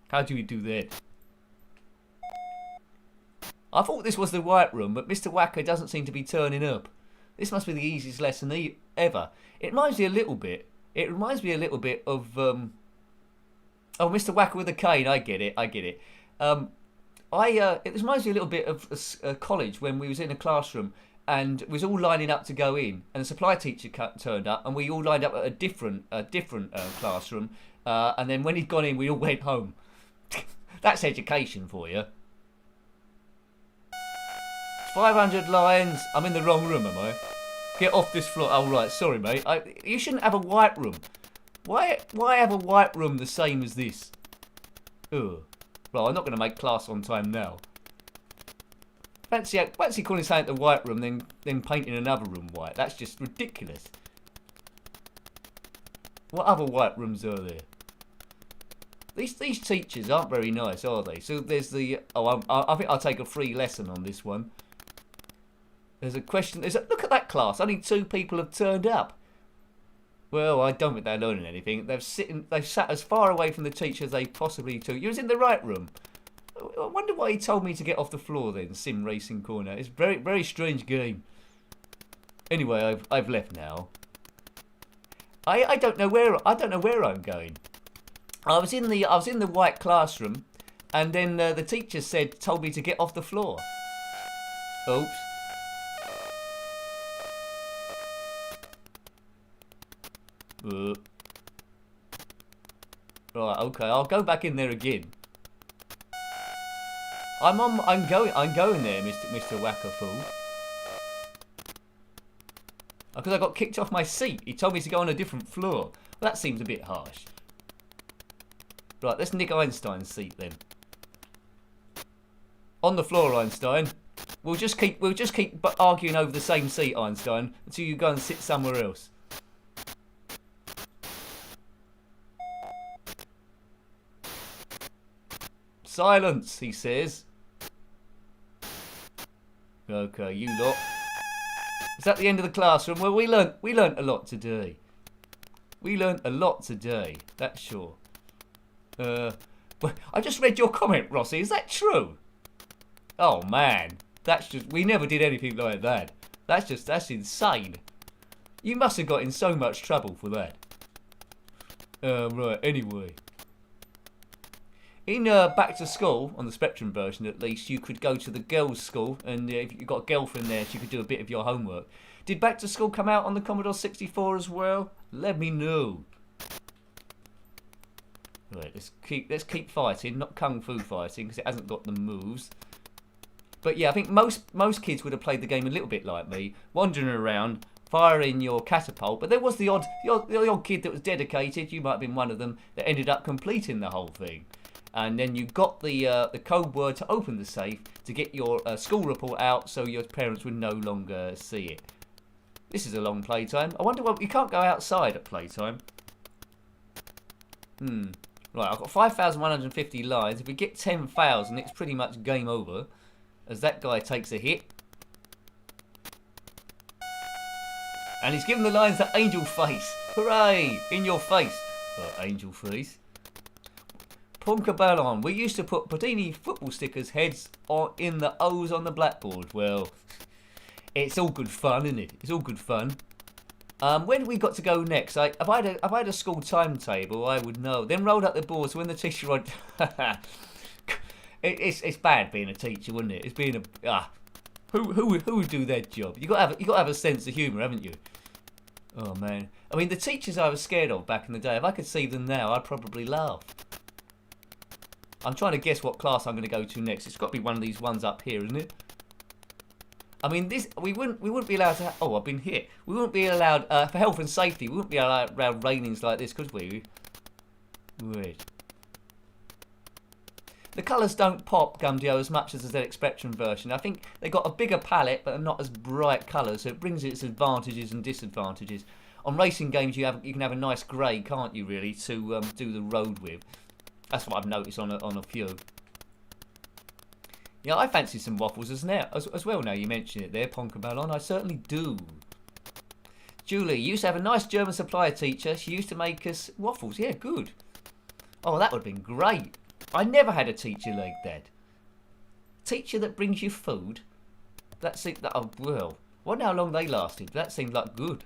How do we do that? I thought this was the White Room, but Mr. Wacker doesn't seem to be turning up. This must be the easiest lesson ever. It reminds me a little bit. It reminds me a little bit of oh, Mr. Wacker with a cane. I get it. It reminds me a little bit of college when we was in a classroom and we was all lining up to go in, and the supply teacher turned up, and we all lined up at a different classroom, and then when he'd gone in, we all went home. That's education for you. 500 lines. I'm in the wrong room, am I? Get off this floor. Oh, right. Sorry, mate. You shouldn't have a white room. Why have a white room the same as this? Ugh. Well, I'm not going to make class on time now. Fancy calling something the white room, then painting another room white. That's just ridiculous. What other white rooms are there? These teachers aren't very nice, are they? So there's the... Oh, I think I'll take a free lesson on this one. There's a question... Look at that class. Only 2 people have turned up. Well, I don't think they're learning anything. They've sat as far away from the teacher as they possibly could. You was in the right room. I wonder why he told me to get off the floor then, Sim Racing Corner. It's a very, very strange game. Anyway, I've left now. I don't know where I'm going. I was in the white classroom, and then the teacher told me to get off the floor. Oops. Right, okay, I'll go back in there again. I'm going there, Mr. Wacker fool. Because I got kicked off my seat. He told me to go on a different floor. Well, that seems a bit harsh. Right, let's nick Einstein's seat then. On the floor, Einstein. We'll just keep arguing over the same seat, Einstein, until you go and sit somewhere else. Silence, he says. Okay, you lot. Is that the end of the classroom? Well, we learnt a lot today. We learnt a lot today, that's sure. Well, I just read your comment, Rossi. Is that true? Oh man, we never did anything like that. That's insane. You must have got in so much trouble for that. Right, anyway. In Back to School, on the Spectrum version at least, you could go to the girls' school, and if you've got a girlfriend there, she could do a bit of your homework. Did Back to School come out on the Commodore 64 as well? Let me know. Right, let's keep fighting, not kung fu fighting, because it hasn't got the moves. But yeah, I think most kids would have played the game a little bit like me, wandering around, firing your catapult. But there was the odd kid that was dedicated. You might have been one of them that ended up completing the whole thing. And then you got the code word to open the safe to get your school report out, so your parents would no longer see it. This is a long playtime. I wonder what... You can't go outside at playtime. Right, I've got 5,150 lines. If we get 10,000, it's pretty much game over. As that guy takes a hit. And he's given the lines to Angel Face. Hooray! In your face. Angel Face. Punkaballon. We used to put Padini football stickers' heads in the O's on the blackboard. Well, it's all good fun, isn't it? It's all good fun. When we got to go next? If I had a school timetable, I would know. Then rolled up the boards when the teacher... it's bad being a teacher, wouldn't it? It's being a... Who would do that job? You got to have a sense of humour, haven't you? Oh man! I mean, the teachers I was scared of back in the day. If I could see them now, I'd probably laugh. I'm trying to guess what class I'm going to go to next. It's got to be one of these ones up here, isn't it? I mean, this we wouldn't be allowed to. Oh, I've been hit. We wouldn't be allowed for health and safety. We wouldn't be allowed around railings like this, could we? Weird. The colours don't pop, Gumdio, as much as the ZX Spectrum version. I think they got a bigger palette, but not as bright colours, so it brings its advantages and disadvantages. On racing games, you can have a nice grey, can't you? Really, to do the road with. That's what I've noticed on a few. Yeah, I fancy some waffles as well. Now you mention it there, Ponkaballon. I certainly do. Julie, you used to have a nice German supplier teacher. She used to make us waffles. Yeah, good. Oh, that would have been great. I never had a teacher like that. Teacher that brings you food. Oh, well, I wonder how long they lasted. That seemed like good.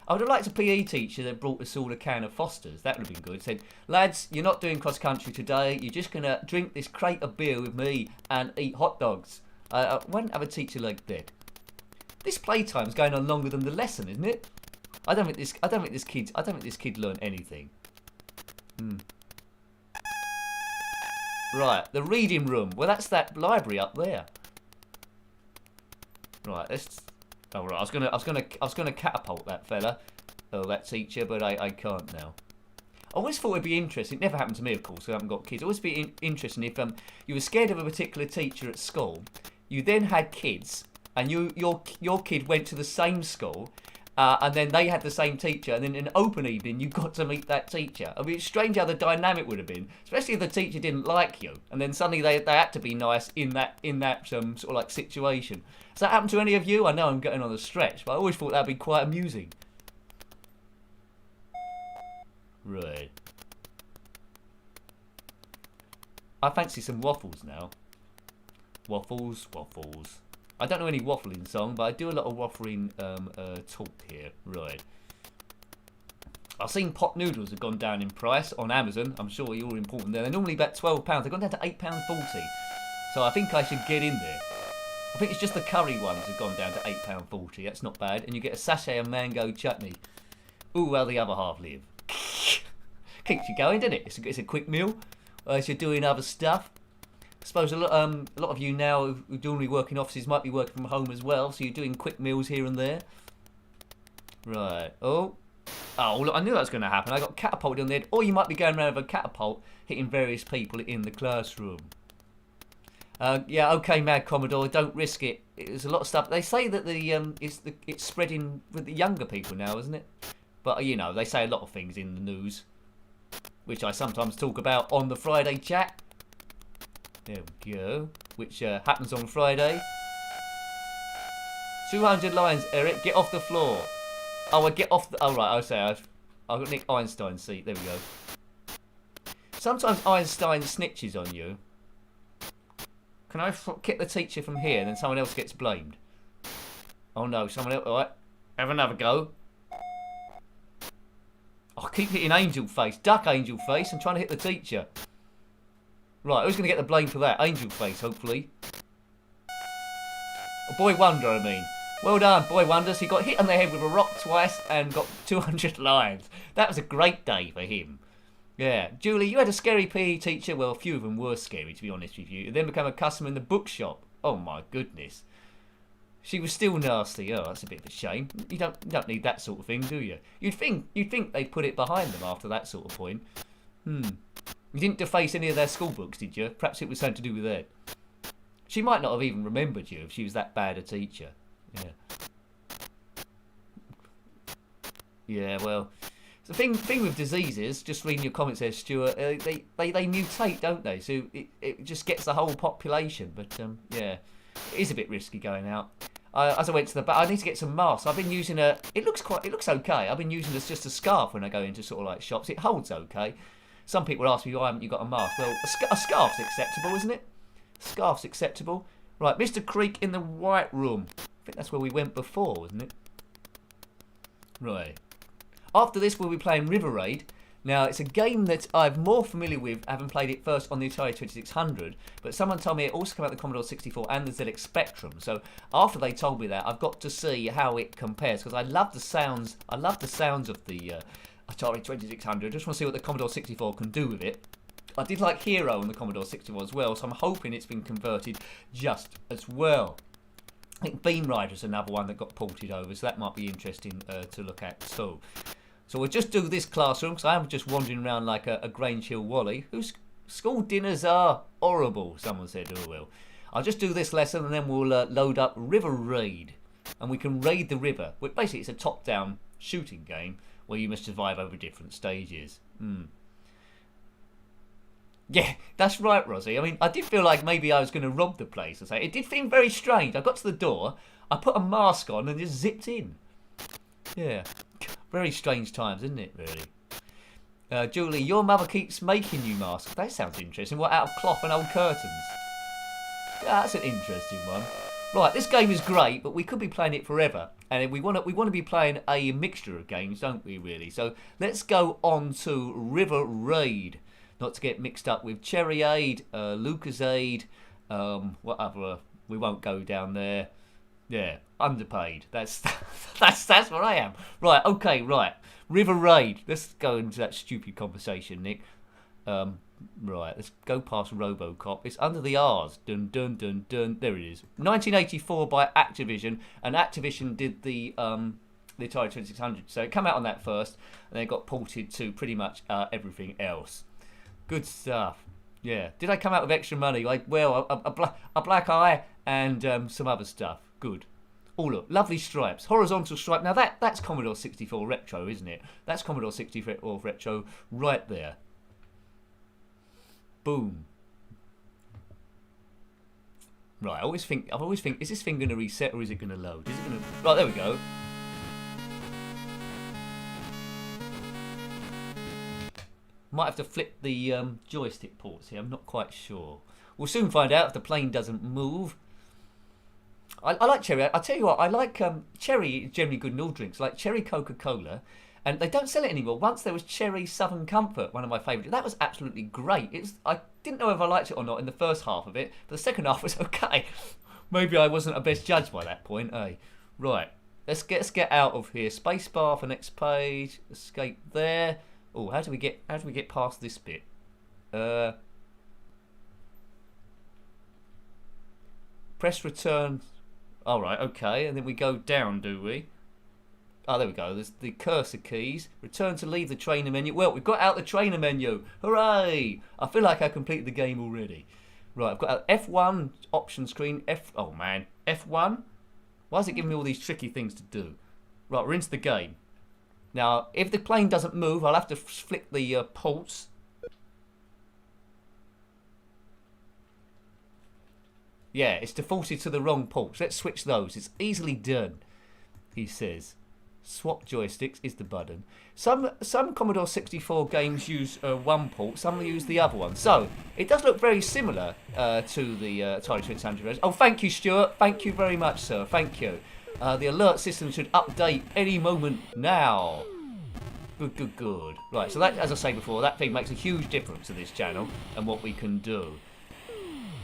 I would have liked a PE teacher that brought us all a can of Foster's. That would have been good. Said, lads, you're not doing cross country today. You're just going to drink this crate of beer with me and eat hot dogs. I wouldn't have a teacher like that. This playtime's going on longer than the lesson, isn't it? I don't think this kid learned anything. Right, the reading room. Well, that's that library up there. Right, let's. Oh, right. I was gonna catapult that fella, that teacher, but I can't now. I always thought it'd be interesting. It never happened to me, of course. I haven't got kids. It always be interesting if you were scared of a particular teacher at school. You then had kids, and your kid went to the same school. And then they had the same teacher, and then in an open evening you got to meet that teacher. I mean, it's strange how the dynamic would have been, especially if the teacher didn't like you, and then suddenly they had to be nice in that sort of like situation. Has that happened to any of you? I know I'm getting on the stretch, but I always thought that'd be quite amusing. Right. I fancy some waffles now. Waffles. I don't know any waffling song, but I do a lot of waffling talk here. Right. I've seen pot noodles have gone down in price on Amazon. I'm sure you're important there. They're normally about £12. They've gone down to £8.40. So I think I should get in there. I think it's just the curry ones have gone down to £8.40. That's not bad. And you get a sachet of mango chutney. Ooh, how the other half live. Keeps you going, doesn't it? It's a quick meal. As you're doing other stuff. I suppose a lot of you now who normally work in offices might be working from home as well, so you're doing quick meals here and there. Right. Oh, look, I knew that was going to happen. I got catapulted on the head. Or you might be going around with a catapult, hitting various people in the classroom. Yeah, okay, Mad Commodore, don't risk it. There's a lot of stuff. They say that it's spreading with the younger people now, isn't it? But, you know, they say a lot of things in the news, which I sometimes talk about on the Friday chat. There we go. Which happens on Friday. 200 lines, Eric. Get off the floor. Oh, I get off the... Oh, right. I say I've got Nick Einstein's seat. There we go. Sometimes Einstein snitches on you. Can I kick the teacher from here and then someone else gets blamed? Oh, no. Someone else... All right. Have another go. Oh, keep hitting Angel Face. Duck Angel Face. I'm trying to hit the teacher. Right, who's going to get the blame for that? Angel Face, hopefully. Oh, Boy Wonder, I mean. Well done, Boy Wonders. He got hit on the head with a rock twice and got 200 lines. That was a great day for him. Yeah. Julie, you had a scary PE teacher. Well, a few of them were scary, to be honest with you. You then became a customer in the bookshop. Oh, my goodness. She was still nasty. Oh, that's a bit of a shame. You don't need that sort of thing, do you? You'd think they'd put it behind them after that sort of point. You didn't deface any of their school books, did you? Perhaps it was something to do with that. She might not have even remembered you if she was that bad a teacher. Yeah. Yeah, well, the thing with diseases, just reading your comments there, Stuart, they mutate, don't they? So it just gets the whole population. But yeah, it is a bit risky going out. As I went to the back, I need to get some masks. I've been using a. It looks okay. I've been using just a scarf when I go into sort of like shops. It holds okay. Some people ask me, why haven't you got a mask? Well, a scarf's acceptable, isn't it? Scarf's acceptable. Right, Mr. Creek in the White Room. I think that's where we went before, wasn't it? Right. After this, we'll be playing River Raid. Now, it's a game that I'm more familiar with, having played it first on the Atari 2600, but someone told me it also came out on the Commodore 64 and the ZX Spectrum. So after they told me that, I've got to see how it compares, because I love the sounds. I love the sounds of the Atari 2600. I just want to see what the Commodore 64 can do with it. I did like Hero on the Commodore 64 as well, so I'm hoping it's been converted just as well. I think Beam Rider's another one that got ported over, so that might be interesting to look at too. So we'll just do this classroom, because I am just wandering around like a Grange Hill Wally. School dinners are horrible, someone said. Oh well. I'll just do this lesson and then we'll load up River Raid. And we can raid the river. Well, basically, it's a top-down shooting game where you must survive over different stages. Yeah, that's right, Rosie. I mean, I did feel like maybe I was going to rob the place. It did seem very strange. I got to the door, I put a mask on and just zipped in. Yeah. Very strange times, isn't it, really? Julie, your mother keeps making you masks. That sounds interesting. What, out of cloth and old curtains? Yeah, that's an interesting one. Right, this game is great, but we could be playing it forever. And we want to be playing a mixture of games, don't we, really? So let's go on to River Raid. Not to get mixed up with Cherry Aid, Lucas Aid, what other... We won't go down there. Yeah, underpaid. That's where I am. Right, okay, right. River Raid. Let's go into that stupid conversation, Nick. Right, let's go past RoboCop. It's under the R's. Dun dun dun dun. There it is. 1984 by Activision, and Activision did the Atari 2600. So it came out on that first, and then it got ported to pretty much everything else. Good stuff. Yeah. Did I come out with extra money? Like, well, a black eye and some other stuff. Good. Oh look, lovely stripes, horizontal stripe. Now that's Commodore 64 Retro, isn't it? That's Commodore 64 Retro right there. Boom. Right, I always think, is this thing going to reset or is it going to load? Is it going to? Right, there we go. Might have to flip the joystick ports here. I'm not quite sure. We'll soon find out if the plane doesn't move. I like Cherry. I'll tell you what, I like Cherry is generally good in all drinks, like Cherry Coca-Cola. And they don't sell it anymore. Once there was Cherry Southern Comfort, one of my favourites. That was absolutely great. I didn't know if I liked it or not in the first half of it, but the second half was okay. Maybe I wasn't a best judge by that point, eh? Right, let's get out of here. Spacebar for next page. Escape there. Oh, how do we get past this bit? Press return. All right, okay, and then we go down, do we? Oh, there we go. There's the cursor keys. Return to leave the trainer menu. Well, we've got out the trainer menu. Hooray! I feel like I completed the game already. Right, I've got F1 option screen. Oh man, F1. Why is it giving me all these tricky things to do? Right, we're into the game. Now, if the plane doesn't move, I'll have to flick the ports. Yeah, it's defaulted to the wrong ports. Let's switch those. It's easily done, he says. Swap joysticks is the button. Some Commodore 64 games use one port, some use the other one. So, it does look very similar to the Atari 2600. Oh, thank you, Stuart. Thank you very much, sir. Thank you. The alert system should update any moment now. Good, good, good. Right, so that, as I say before, that thing makes a huge difference to this channel and what we can do.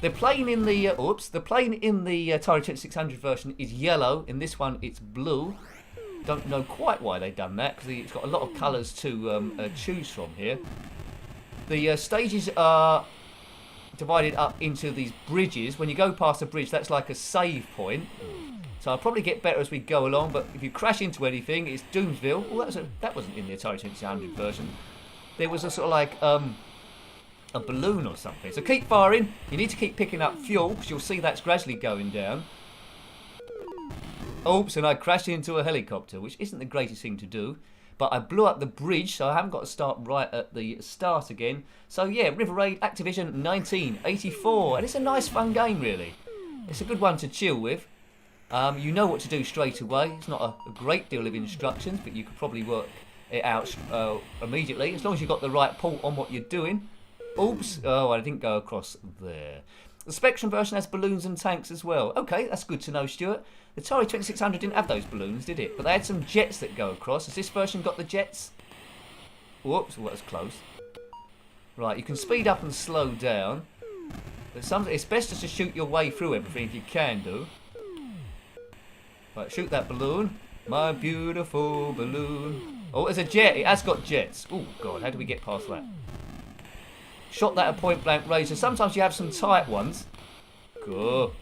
The plane in the Atari 2600 version is yellow. In this one, it's blue. Don't know quite why they've done that because it's got a lot of colours to choose from here. The stages are divided up into these bridges. When you go past a bridge, that's like a save point. So I'll probably get better as we go along. But if you crash into anything, it's Doomsville. Oh, that wasn't in the Atari 2600 version. There was a sort of like a balloon or something. So keep firing. You need to keep picking up fuel because you'll see that's gradually going down. Oops, and I crashed into a helicopter, which isn't the greatest thing to do. but I blew up the bridge, so I haven't got to start right at the start again. So yeah, River Raid Activision 1984, and it's a nice fun game really. It's a good one to chill with. You know what to do straight away. It's not a great deal of instructions, but you could probably work it out immediately, as long as you've got the right port on what you're doing. Oops, oh, I didn't go across there. The Spectrum version has balloons and tanks as well. Okay, that's good to know, Stuart. The Atari 2600 didn't have those balloons, did it? But they had some jets that go across. Has this version got the jets? Whoops, well, that was close. Right, you can speed up and slow down. But it's best just to shoot your way through everything if you can do. Right, shoot that balloon. My beautiful balloon. Oh, there's a jet. It has got jets. Oh, God, how do we get past that? Shot that at point blank range. So sometimes you have some tight ones. Go.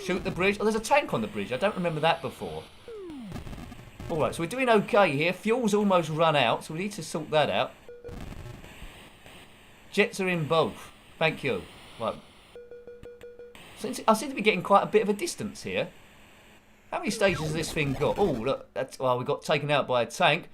Shoot the bridge. Oh, there's a tank on the bridge. I don't remember that before. Alright, so we're doing okay here. Fuel's almost run out, so we need to sort that out. Jets are in both. Thank you. Right. I seem to be getting quite a bit of a distance here. How many stages has this thing got? Oh, look. Well, we got taken out by a tank.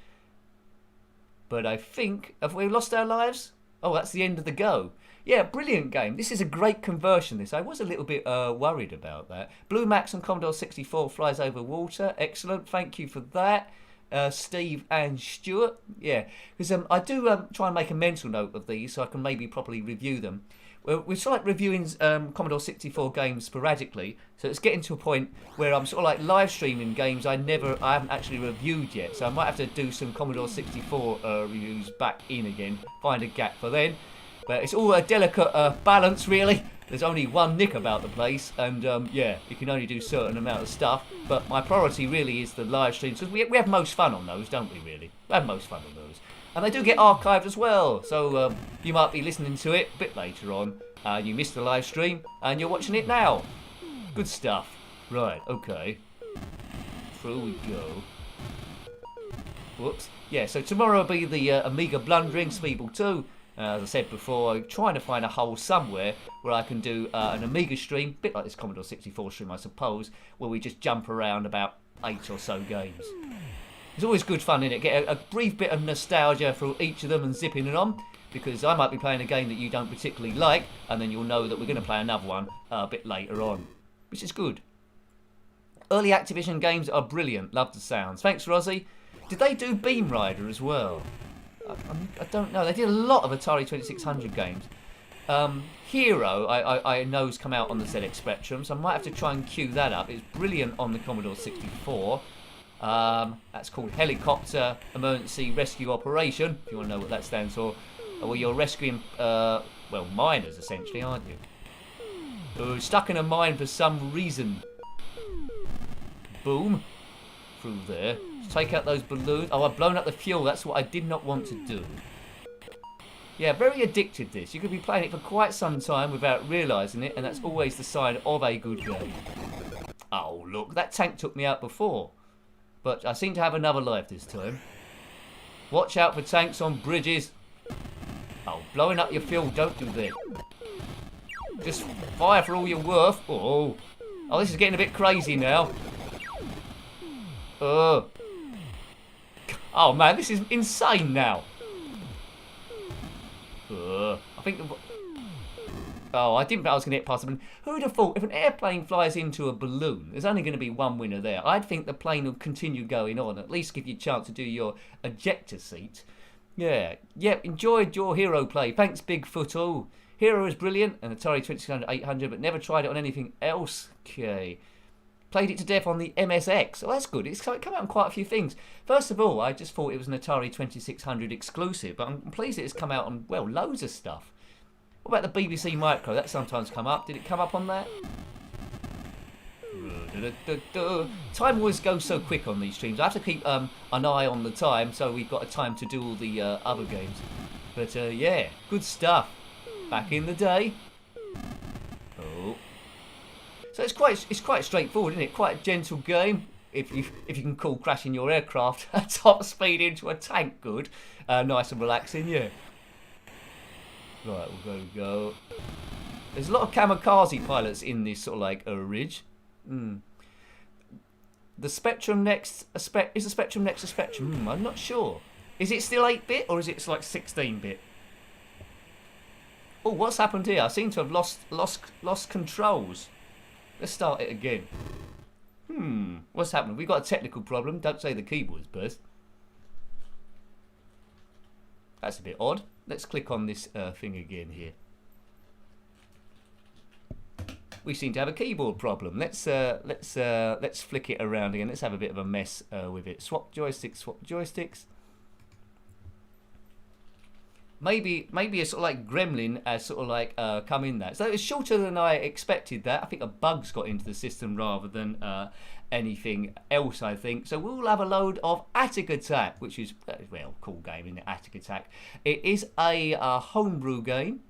But I think... Have we lost our lives? Oh, that's the end of the go. Yeah, brilliant game. This is a great conversion, this. I was a little bit worried about that. Blue Max on Commodore 64 flies over water. Excellent. Thank you for that. Steve and Stuart. Yeah, because I do try and make a mental note of these so I can maybe properly review them. We're sort of like reviewing Commodore 64 games sporadically, so it's getting to a point where I'm sort of like live streaming games I haven't actually reviewed yet, so I might have to do some Commodore 64 reviews back in again, find a gap for then. But it's all a delicate balance really. There's only one Nick about the place, and yeah, you can only do a certain amount of stuff, but my priority really is the live streams, because we have most fun on those, don't we really? We have most fun on those. And they do get archived as well, so you might be listening to it a bit later on. You missed the live stream, and you're watching it now. Good stuff. Right, okay. Through we go. Whoops. Yeah, so tomorrow will be the Amiga Blundering Speedball 2. As I said before, I'm trying to find a hole somewhere where I can do an Amiga stream, a bit like this Commodore 64 stream, I suppose, where we just jump around about 8 or so games. It's always good fun, innit? Get a brief bit of nostalgia for each of them and zipping it on, because I might be playing a game that you don't particularly like, and then you'll know that we're going to play another one a bit later on, which is good. Early Activision games are brilliant. Love the sounds. Thanks, Rozzy. Did they do Beam Rider as well? I don't know. They did a lot of Atari 2600 games. Hero, I know's come out on the ZX Spectrum, so I might have to try and queue that up. It's brilliant on the Commodore 64. That's called Helicopter Emergency Rescue Operation, if you want to know what that stands for. Well, you're rescuing, well, miners, essentially, aren't you? Stuck in a mine for some reason. Boom. Through there. Take out those balloons. Oh, I've blown up the fuel. That's what I did not want to do. Yeah, very addictive, this. You could be playing it for quite some time without realising it, and that's always the sign of a good game. Oh, look. That tank took me out before. But I seem to have another life this time. Watch out for tanks on bridges. Oh, blowing up your fuel. Don't do that. Just fire for all you're worth. Oh, this is getting a bit crazy now. Oh man, this is insane now. I think... Oh, I didn't think I was going to get past them. Who'd have thought if an airplane flies into a balloon, there's only going to be one winner there. I'd think the plane will continue going on, at least give you a chance to do your ejector seat. Yeah, enjoyed your Hero play. Thanks, Bigfoot. Oh, Hero is brilliant, and Atari 2600-800, but never tried it on anything else. Okay. Played it to death on the MSX. Oh, that's good. It's come out on quite a few things. First of all, I just thought it was an Atari 2600 exclusive, but I'm pleased it's come out on, well, loads of stuff. What about the BBC Micro? That sometimes come up. Did it come up on that? Time always goes so quick on these streams. I have to keep an eye on the time, so we've got a time to do all the other games. But yeah, good stuff. Back in the day. Oh. So it's quite straightforward, isn't it? Quite a gentle game. If you can call crashing your aircraft at top speed into a tank good. Nice and relaxing, yeah. Right, we'll go. There's a lot of kamikaze pilots in this sort of like ridge. the Spectrum Next is the Spectrum Next a Spectrum? I'm not sure. Is it still 8-bit or is it like 16-bit? Oh, what's happened here? I seem to have lost controls. Let's start it again. What's happened? We've got a technical problem. Don't say the keyboard's burst. That's a bit odd. Let's click on this thing again here. We seem to have a keyboard problem. Let's flick it around again. Let's have a bit of a mess with it. Swap joysticks. Swap joysticks. Maybe it's sort of like Gremlin has sort of like come in that. So it was shorter than I expected that. I think a bug's got into the system rather than anything else, I think. So we'll have a load of Atic Atac, which is, well, cool game in the Atic Atac. It is a homebrew game.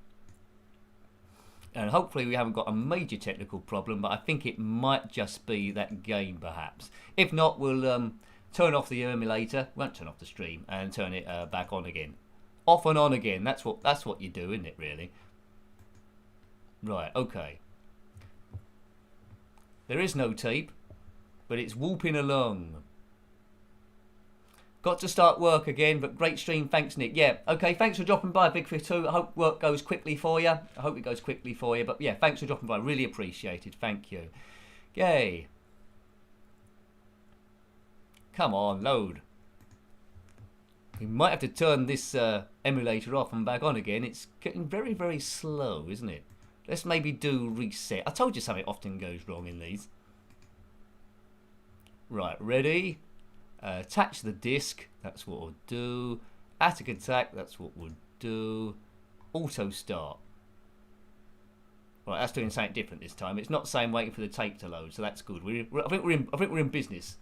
And hopefully we haven't got a major technical problem, but I think it might just be that game perhaps. If not, we'll turn off the emulator, won't turn off the stream, and turn it back on again. Off and on again. That's what you do, isn't it, really? Right, okay. There is no tape, but it's whooping along. Got to start work again, but great stream. Thanks, Nick. Yeah, okay, thanks for dropping by, Big52. I hope work goes quickly for you. I hope it goes quickly for you. But yeah, thanks for dropping by. Really appreciated. Thank you. Yay. Come on, load. We might have to turn this emulator off and back on again. It's getting very, very slow, isn't it? Let's maybe do reset. I told you something often goes wrong in these. Right, ready? Attach the disc. That's what we'll do. Atic Atac. That's what we'll do. Auto start. Right, that's doing something different this time. It's not saying waiting for the tape to load, so that's good. I think we're in business.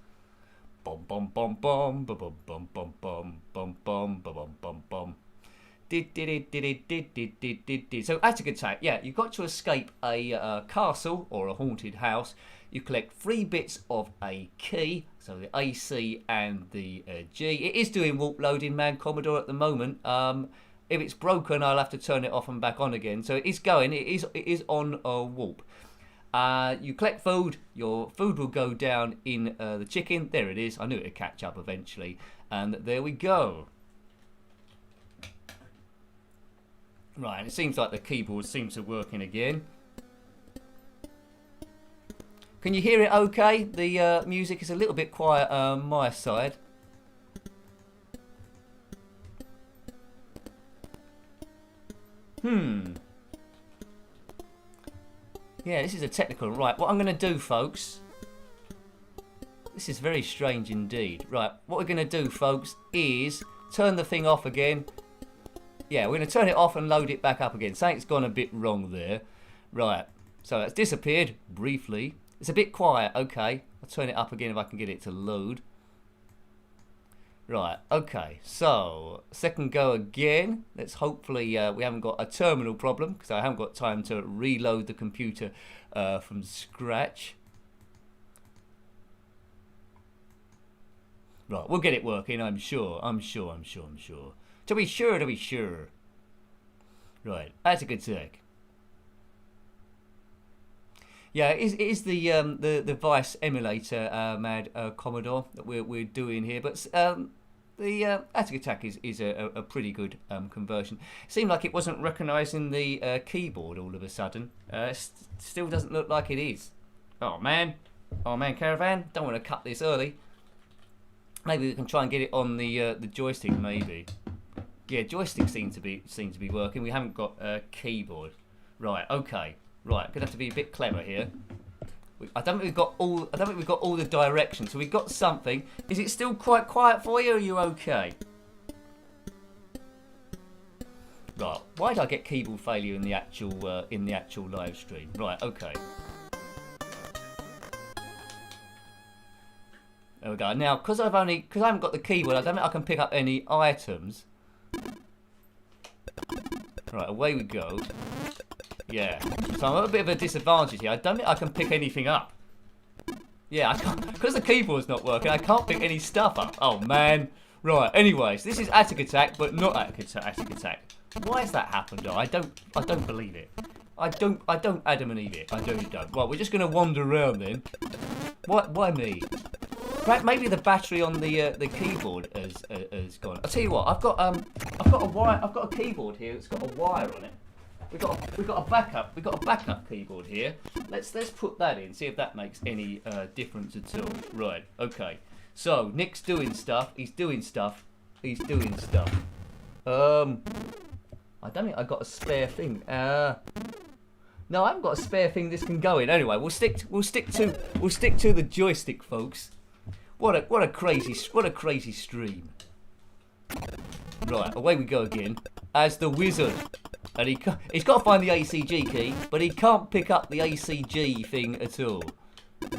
Bum bum bum bum bum bum bum bum bum bum bum bum bum bum. So Atic Atac, yeah, you've got to escape a castle or a haunted house. You collect 3 bits of a key, so the A, C, and the G. It is doing warp loading, man, Commodore at the moment. If it's broken, I'll have to turn it off and back on again. So it is going. It is on a warp. You collect food. Your food will go down in the chicken. There it is. I knew it would catch up eventually. And there we go. Right, it seems like the keyboard seems to be working again. Can you hear it okay? The music is a little bit quiet on my side. Yeah, this is a technical. Right, what I'm going to do, folks. This is very strange indeed. Right, what we're going to do, folks, is turn the thing off again. Yeah, we're going to turn it off and load it back up again. Something's gone a bit wrong there. Right, so it's disappeared briefly. It's a bit quiet, okay. I'll turn it up again if I can get it to load. Right, okay, so second go again. Let's hopefully we haven't got a terminal problem because I haven't got time to reload the computer from scratch. Right, we'll get it working, I'm sure. To be sure. Right, Atic Atac. Yeah, it is the Vice emulator, Mad Commodore, that we're doing here. But the Atic Atac is a pretty good conversion. It seemed like it wasn't recognising the keyboard all of a sudden. Still doesn't look like it is. Oh man, Caravan, don't want to cut this early. Maybe we can try and get it on the joystick, maybe. Yeah, joystick seems to be working. We haven't got a keyboard. Right, okay. Right, gonna have to be a bit clever here. I don't think we've got all the directions. So we've got something. Is it still quite quiet for you? Or are you okay? Right. Why did I get keyboard failure in the actual live stream? Right. Okay. There we go. Now, because I haven't got the keyboard, I don't think I can pick up any items. Right. Away we go. Yeah, so I'm at a bit of a disadvantage here. I don't think I can pick anything up. Yeah, I can't, because the keyboard's not working, I can't pick any stuff up. Oh, man. Right, anyways, this is Atic Atac, but not Atic Atac. Why has that happened, though? I don't believe it. I don't Adam and Eve it. I don't. Well, we're just going to wander around then. Why me? Maybe the battery on the keyboard has gone. I'll tell you what. I've got a wire. I've got a keyboard here that's got a wire on it. We've got a backup. We've got a backup keyboard here. Let's put that in. See if that makes any difference at all. Right. Okay. So Nick's doing stuff. He's doing stuff. He's doing stuff. I don't think I got a spare thing. No, I haven't got a spare thing this can go in. Anyway, we'll stick to the joystick, folks. What a crazy stream. Right, away we go again as the wizard, and he's got to find the ACG key, but he can't pick up the ACG thing at all.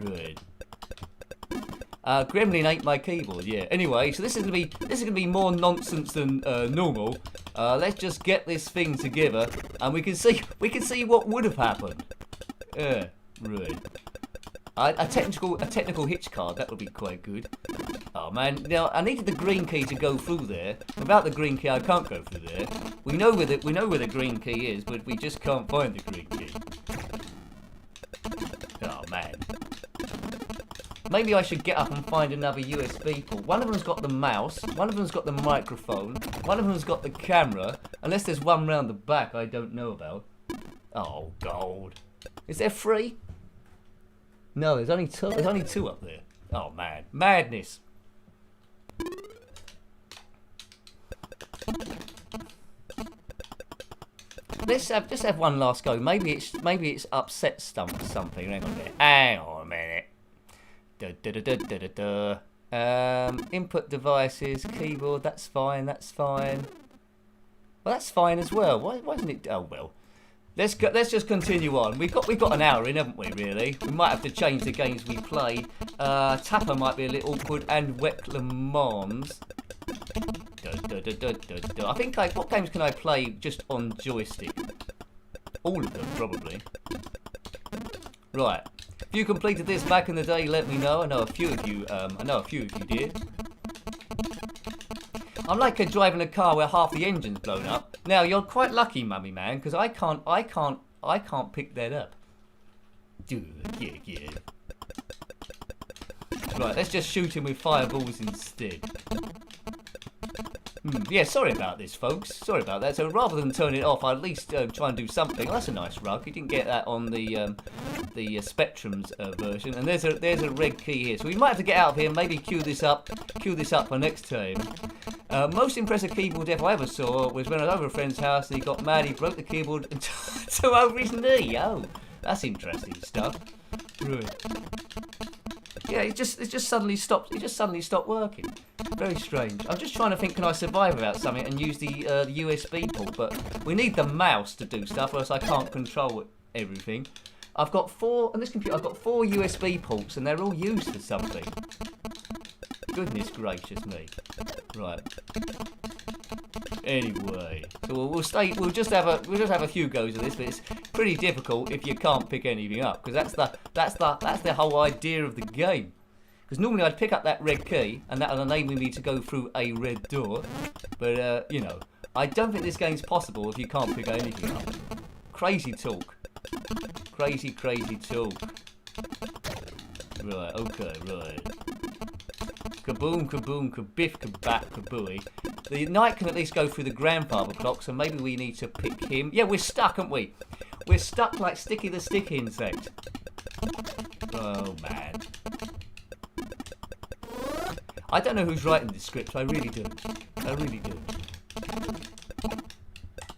Right. Gremlin ain't my keyboard. Yeah. Anyway, so this is gonna be more nonsense than normal. Let's just get this thing together, and we can see what would have happened. Yeah. Right. A technical hitch card, that would be quite good. Oh man, now I needed the green key to go through there. Without the green key, I can't go through there. We know where the green key is, but we just can't find the green key. Oh man. Maybe I should get up and find another USB port. One of them's got the mouse, one of them's got the microphone, one of them's got the camera, unless there's one round the back I don't know about. Oh, gold. Is there 3? No, there's only 2. There's only 2 up there. Oh man, madness. Let's just have one last go. Maybe it's upset something. Hang on a minute. Input devices, keyboard. That's fine. That's fine. Well, that's fine as well. Why isn't it? Oh well. Let's just continue on. We've got an hour in, haven't we? Really. We might have to change the games we play. Tapper might be a little awkward, and Wek Le Mans. I think what games can I play just on joystick? All of them, probably. Right. If you completed this back in the day, let me know. I know a few of you. Did. I'm like driving a car where half the engine's blown up. Now you're quite lucky, mummy man, because I can't pick that up. Yeah. Right, let's just shoot him with fireballs instead. Yeah, sorry about this, folks. Sorry about that. So rather than turn it off, I'll at least try and do something. Oh, that's a nice rug. You didn't get that on the Spectrum's version. And there's a red key here. So we might have to get out of here and maybe queue this up for next time. Most impressive keyboard dev I ever saw was when I was over a friend's house and he got mad. He broke the keyboard and to over his knee. Oh, that's interesting stuff. Right. Yeah, it just suddenly stopped. It just suddenly stopped working. Very strange. I'm just trying to think, can I survive without something and use the USB port? But we need the mouse to do stuff, or else I can't control everything. I've got 4 on this computer. I've got 4 USB ports, and they're all used for something. Goodness gracious me! Right. Anyway, so we'll just have a few goes of this, but it's pretty difficult if you can't pick anything up, because that's the whole idea of the game. Because normally I'd pick up that red key and that'll enable me to go through a red door, but you know, I don't think this game's possible if you can't pick anything up. Crazy talk. Crazy talk. Right. Okay. Right. Kaboom, kaboom, kabiff, kabat, kabooey. The knight can at least go through the grandfather clock, so maybe we need to pick him. Yeah, we're stuck, aren't we? We're stuck like Sticky the Stick insect. Oh, man. I don't know who's writing this script, I really do.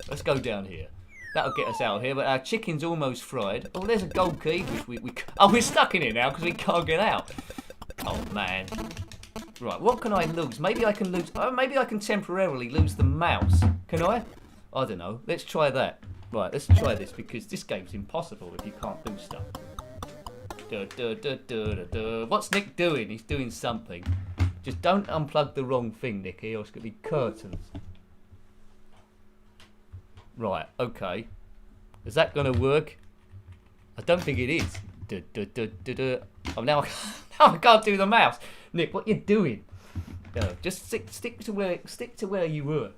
Let's go down here. That'll get us out here, but our chicken's almost fried. Oh, there's a gold key, which we... Oh, we're stuck in it now, because we can't get out. Oh, man. Right, what can I lose? Maybe I can lose... Oh, maybe I can temporarily lose the mouse. Can I? I don't know. Let's try that. Right, let's try this, because this game's impossible if you can't do stuff. What's Nick doing? He's doing something. Just don't unplug the wrong thing, Nicky, or it's going to be curtains. Right, okay. Is that going to work? I don't think it is. Oh, now I can't do the mouse. Nick, what you doing? Just stick to where you were.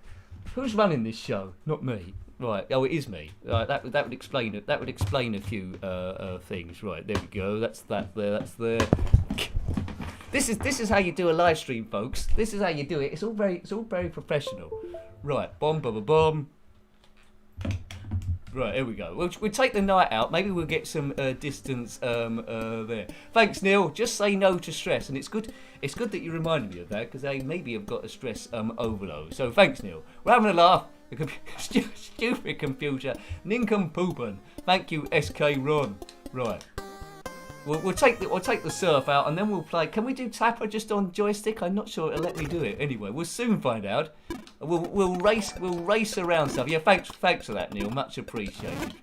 Who's running this show? Not me. Right. Oh, it is me. Right. That would explain it. That would explain a few things. Right. There we go. That's that there. That's there. This is how you do a live stream, folks. This is how you do it. It's all very professional. Right, bomb, bomb, bomb. Right, here we go. We'll take the night out. Maybe we'll get some distance there. Thanks, Neil. Just say no to stress, and it's good that you reminded me of that because I maybe have got a stress overload. So thanks, Neil. We're having a laugh. Stupid computer, nincompoopin. Thank you, SK Ron. Right. We'll take the surf out and then we'll play. Can we do Tapper just on joystick? I'm not sure it'll let me do it. Anyway, we'll soon find out. We'll race around stuff. Yeah, thanks for that, Neil. Much appreciated.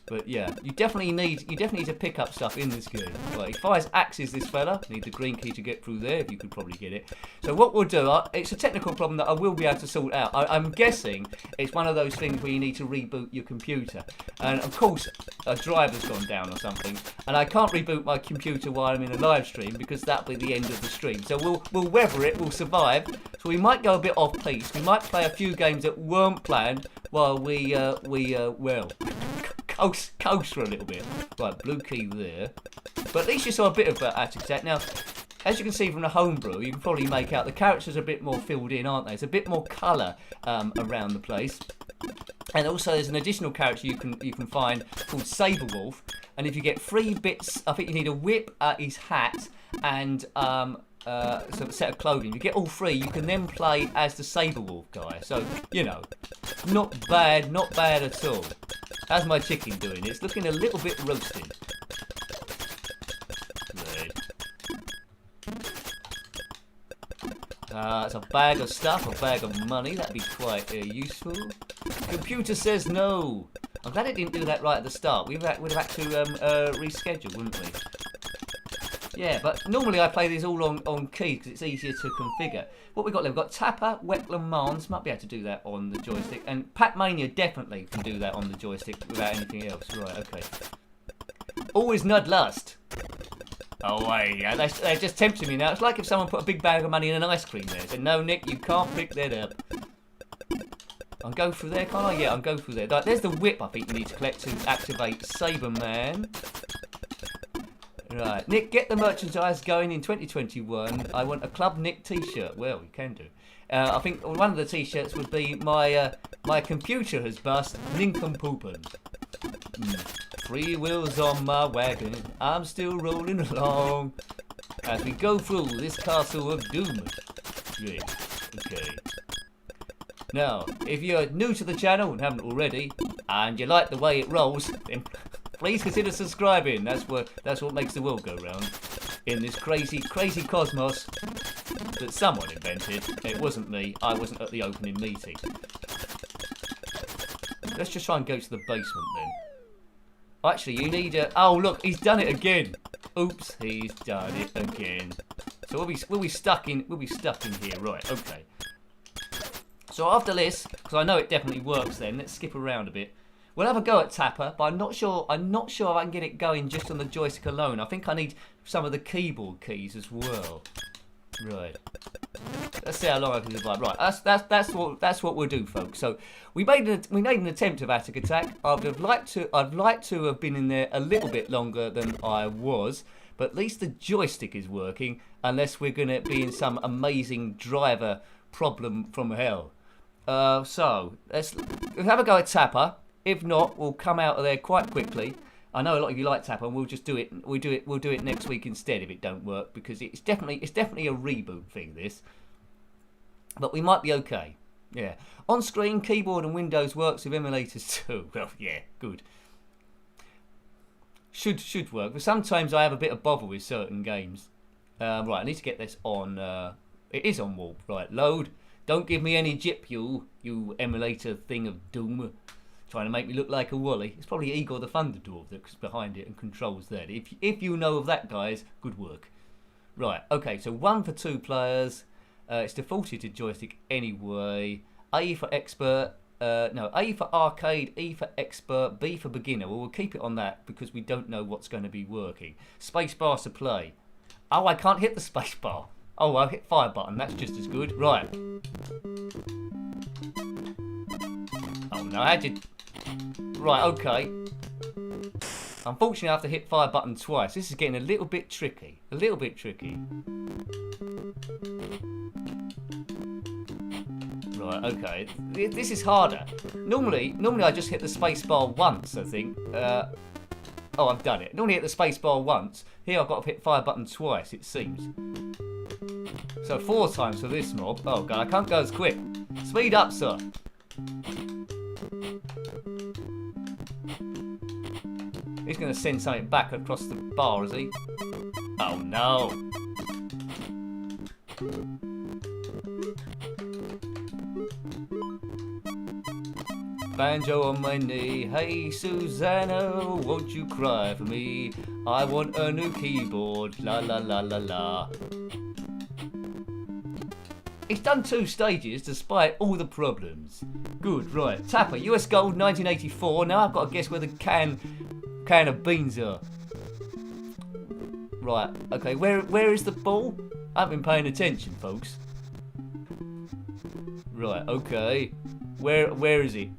But yeah, you definitely need to pick up stuff in this game. Right, he fires axes, this fella. Need the green key to get through there, if you could probably get it. So what we'll do, it's a technical problem that I will be able to sort out. I'm guessing it's one of those things where you need to reboot your computer. And of course, a driver's gone down or something. And I can't reboot my computer while I'm in a live stream because that'll be the end of the stream. So we'll weather it, we'll survive. So we might go a bit off piece. We might play a few games that weren't planned while we coast for a little bit. Right, blue key there. But at least you saw a bit of Atac. Now, as you can see from the homebrew, you can probably make out the characters are a bit more filled in, aren't they? There's a bit more colour around the place. And also there's an additional character you can find called Saberwolf. And if you get 3 bits, I think you need a whip, his hat, and so a set of clothing. If you get all 3, you can then play as the Saberwolf guy. So, you know, not bad at all. How's my chicken doing? It's looking a little bit roasted. Right. It's a bag of stuff, a bag of money. That'd be quite useful. Computer says no. I'm glad it didn't do that right at the start. We'd have had to reschedule, wouldn't we? Yeah, but normally I play these all on key because it's easier to configure. What we got there? We've got Tapper, Wetland Mans, might be able to do that on the joystick, and Pacmania definitely can do that on the joystick without anything else. Right, okay. Always Nud Lust. Oh, wait, yeah, they're just tempting me now. It's like if someone put a big bag of money in an ice cream there. Said, no, Nick, you can't pick that up. I'll go through there, can't I? Yeah, I'll go through there. Right, there's the whip I think you need to collect to activate Saberman. Right, Nick, get the merchandise going in 2021. I want a Club Nick t-shirt. Well, you can do. I think one of the t-shirts would be my computer has bust, nincompoopin. 3 wheels on my wagon, I'm still rolling along as we go through this castle of doom. Yeah, okay. Now, if you're new to the channel and haven't already, and you like the way it rolls, then please consider subscribing. That's what makes the world go round. In this crazy cosmos that someone invented. It wasn't me. I wasn't at the opening meeting. Let's just try and go to the basement then. Actually, you need a... Oh, look, he's done it again. Oops, he's done it again. So we'll be stuck in here, right? Okay. So after this, because I know it definitely works, then let's skip around a bit. We'll have a go at Tapper, but I'm not sure if I can get it going just on the joystick alone. I think I need some of the keyboard keys as well. Right. Let's see how long I can survive. Right. That's what we'll do, folks. So we made an attempt of Atic Attack. I'd like to have been in there a little bit longer than I was, but at least the joystick is working. Unless we're gonna be in some amazing driver problem from hell. So we'll have a go at Tapper. If not, we'll come out of there quite quickly. I know a lot of you like Tapper, and we'll just do it. We'll do it next week instead if it don't work, because it's definitely a reboot thing. This, but we might be okay. Yeah, on screen keyboard and Windows works with emulators too. Well, yeah, good. Should work, but sometimes I have a bit of bother with certain games. Right, I need to get this on. It is on Warp. Right, load. Don't give me any jip, you emulator thing of doom. Trying to make me look like a Wally. It's probably Igor the Thunderdwarf that's behind it and controls that. If you know of that, guys, good work. Right, okay, so 1 for 2 players. It's defaulted to joystick anyway. A for expert. No, A for arcade, E for expert, B for beginner. Well, we'll keep it on that because we don't know what's going to be working. Spacebar to play. Oh, I can't hit the spacebar. Oh, I'll hit fire button. That's just as good. Right. Oh, no, I did... Right, okay. Unfortunately, I have to hit fire button twice. This is getting a little bit tricky. A little bit tricky. Right, okay. This is harder. Normally I just hit the spacebar once, I think. Oh, I've done it. Normally hit the spacebar once. Here I've got to hit fire button twice, it seems. So 4 times for this mob. Oh god, I can't go as quick. Speed up, sir. He's going to send something back across the bar, is he? Oh no. Banjo on my knee, hey Susanna, won't you cry for me? I want a new keyboard, la la la la la. He's done 2 stages despite all the problems. Good, right. Tapper, US Gold 1984. Now I've got to guess where the can of beans are. Right, okay, where is the ball? I haven't been paying attention, folks. Right, okay. Where is he?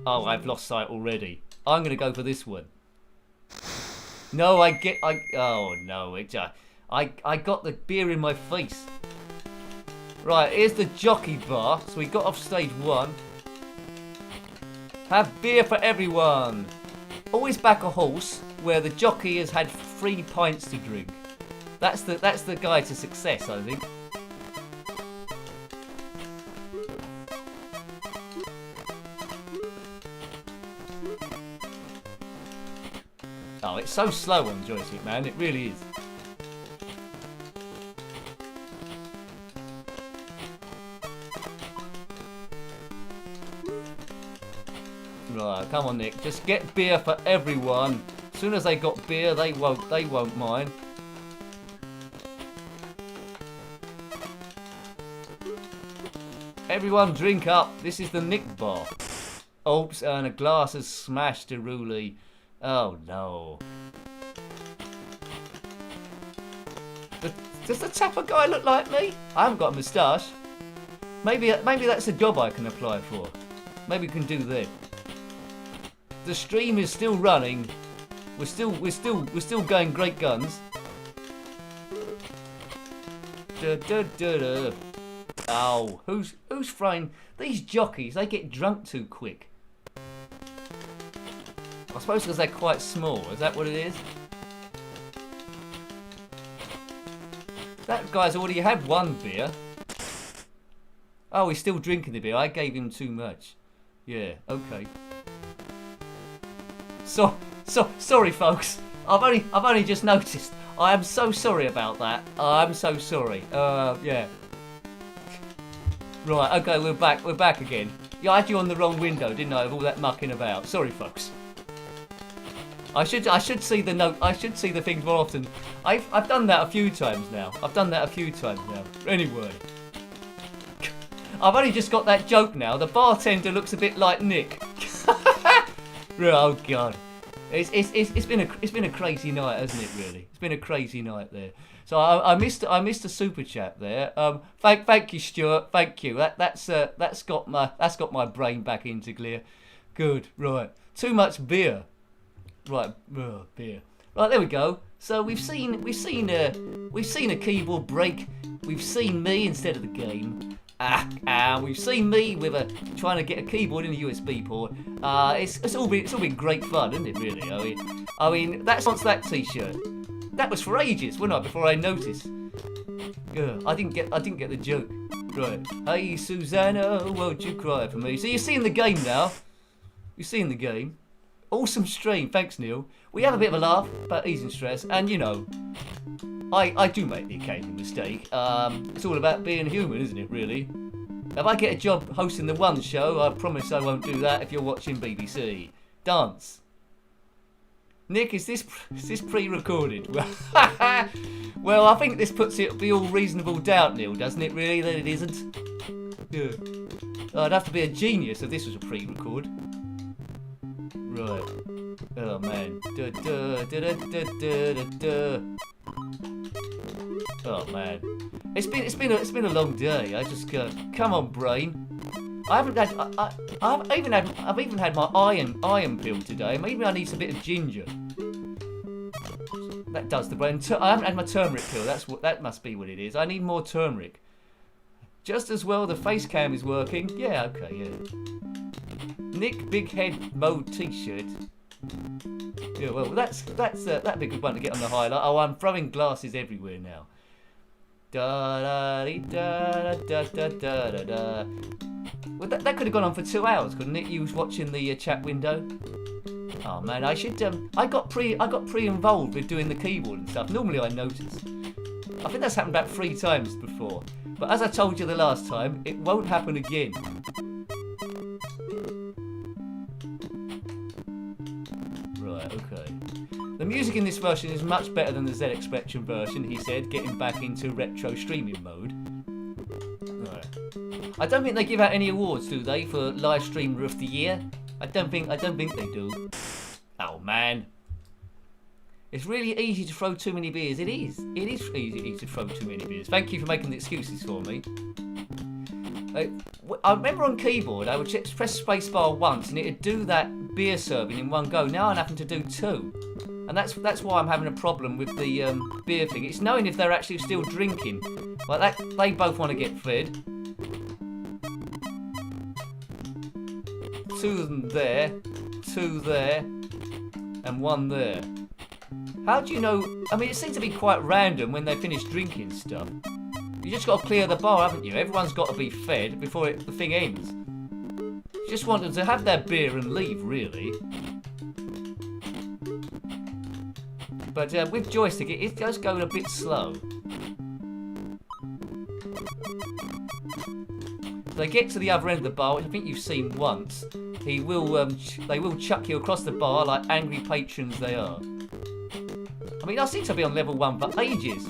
Oh, I've lost sight already. I'm gonna go for this one. No, oh no, I got the beer in my face. Right, here's the jockey bar. So we got off stage 1. Have beer for everyone. Always back a horse where the jockey has had 3 pints to drink. That's the guide to success, I think. Oh, it's so slow on joystick, man. It really is. Right, come on, Nick. Just get beer for everyone. As soon as they got beer, they won't mind. Everyone drink up. This is the Nick bar. Oops, and a glass has smashed a Rooley. Oh no. Does the Tapper guy look like me? I haven't got a moustache. Maybe that's a job I can apply for. Maybe we can do that. The stream is still running. We're still going great guns. Da, da, da, da. Ow! Who's throwing these jockeys? They get drunk too quick. I suppose because they're quite small. Is that what it is? That guy's already had 1 beer. Oh, he's still drinking the beer. I gave him too much. Yeah. Okay. Sorry, folks. I've only just noticed. I am so sorry about that. I'm so sorry. Yeah. Right. Okay, we're back. We're back again. Yeah, I had you on the wrong window, didn't I? Of all that mucking about. Sorry, folks. I should see the note. I should see the things more often. I've done that a few times now. Anyway. I've only just got that joke now. The bartender looks a bit like Nick. Oh God, it's been a crazy night, hasn't it? Really, it's been a crazy night there. So I missed a super chat there. Thank you, Stuart. Thank you. That's got my brain back into clear. Good. Right. Too much beer. Right. Beer. Right. There we go. So we've seen a keyboard break. We've seen me instead of the game. We've seen me with trying to get a keyboard in a USB port. It's all been great fun, isn't it? Really. I mean, that's that T-shirt. That was for ages, wasn't it? Before I noticed. I didn't get the joke. Right. Hey Susanna, won't you cry for me? So you're seeing the game now. You're seeing the game. Awesome stream. Thanks, Neil. We have a bit of a laugh about easing stress, and you know, I do make the occasional mistake. It's all about being human, isn't it, really? If I get a job hosting the One show, I promise I won't do that if you're watching BBC. Dance. Nick, is this pre-recorded? Well, I think this puts it beyond reasonable doubt, Neil, doesn't it, really, that it isn't? Yeah. I'd have to be a genius if this was a pre-record. Right. Oh, man. Da, da, da, da, da, da, da. Oh man, it's been a long day. I just go, come on, brain. I've even had my iron pill today. Maybe I need a bit of ginger. That does the brain. I haven't had my turmeric pill. That must be what it is. I need more turmeric. Just as well the face cam is working. Yeah, okay, yeah. Nick Big Head Mode T-shirt. Yeah, well, that'd be a good one to get on the highlight. Oh, I'm throwing glasses everywhere now. Da da da da da da da da. Well, that could have gone on for 2 hours, couldn't it? You was watching the chat window. Oh man, I should. I got pre-involved with doing the keyboard and stuff. Normally I notice. I think that's happened about 3 times before. But as I told you the last time, it won't happen again. Right, okay. The music in this version is much better than the ZX Spectrum version, he said, getting back into retro streaming mode. Right. I don't think they give out any awards, do they, for Live Streamer of the Year? I don't think they do. Oh man. It's really easy to throw too many beers. It is easy to throw too many beers. Thank you for making the excuses for me. I remember on keyboard I would press spacebar once and it'd do that beer serving in one go. Now I'm having to do 2. And that's why I'm having a problem with the beer thing. It's knowing if they're actually still drinking. Like that, they both want to get fed. 2 of them there, 2 there, and 1 there. How do you know? I mean, it seems to be quite random when they finish drinking stuff. You just got to clear the bar, haven't you? Everyone's got to be fed before the thing ends. You just want them to have their beer and leave, really. But with joystick, it does go a bit slow. They get to the other end of the bar, which I think you've seen once. They will chuck you across the bar like angry patrons they are. I mean, I seem to be on level 1 for ages.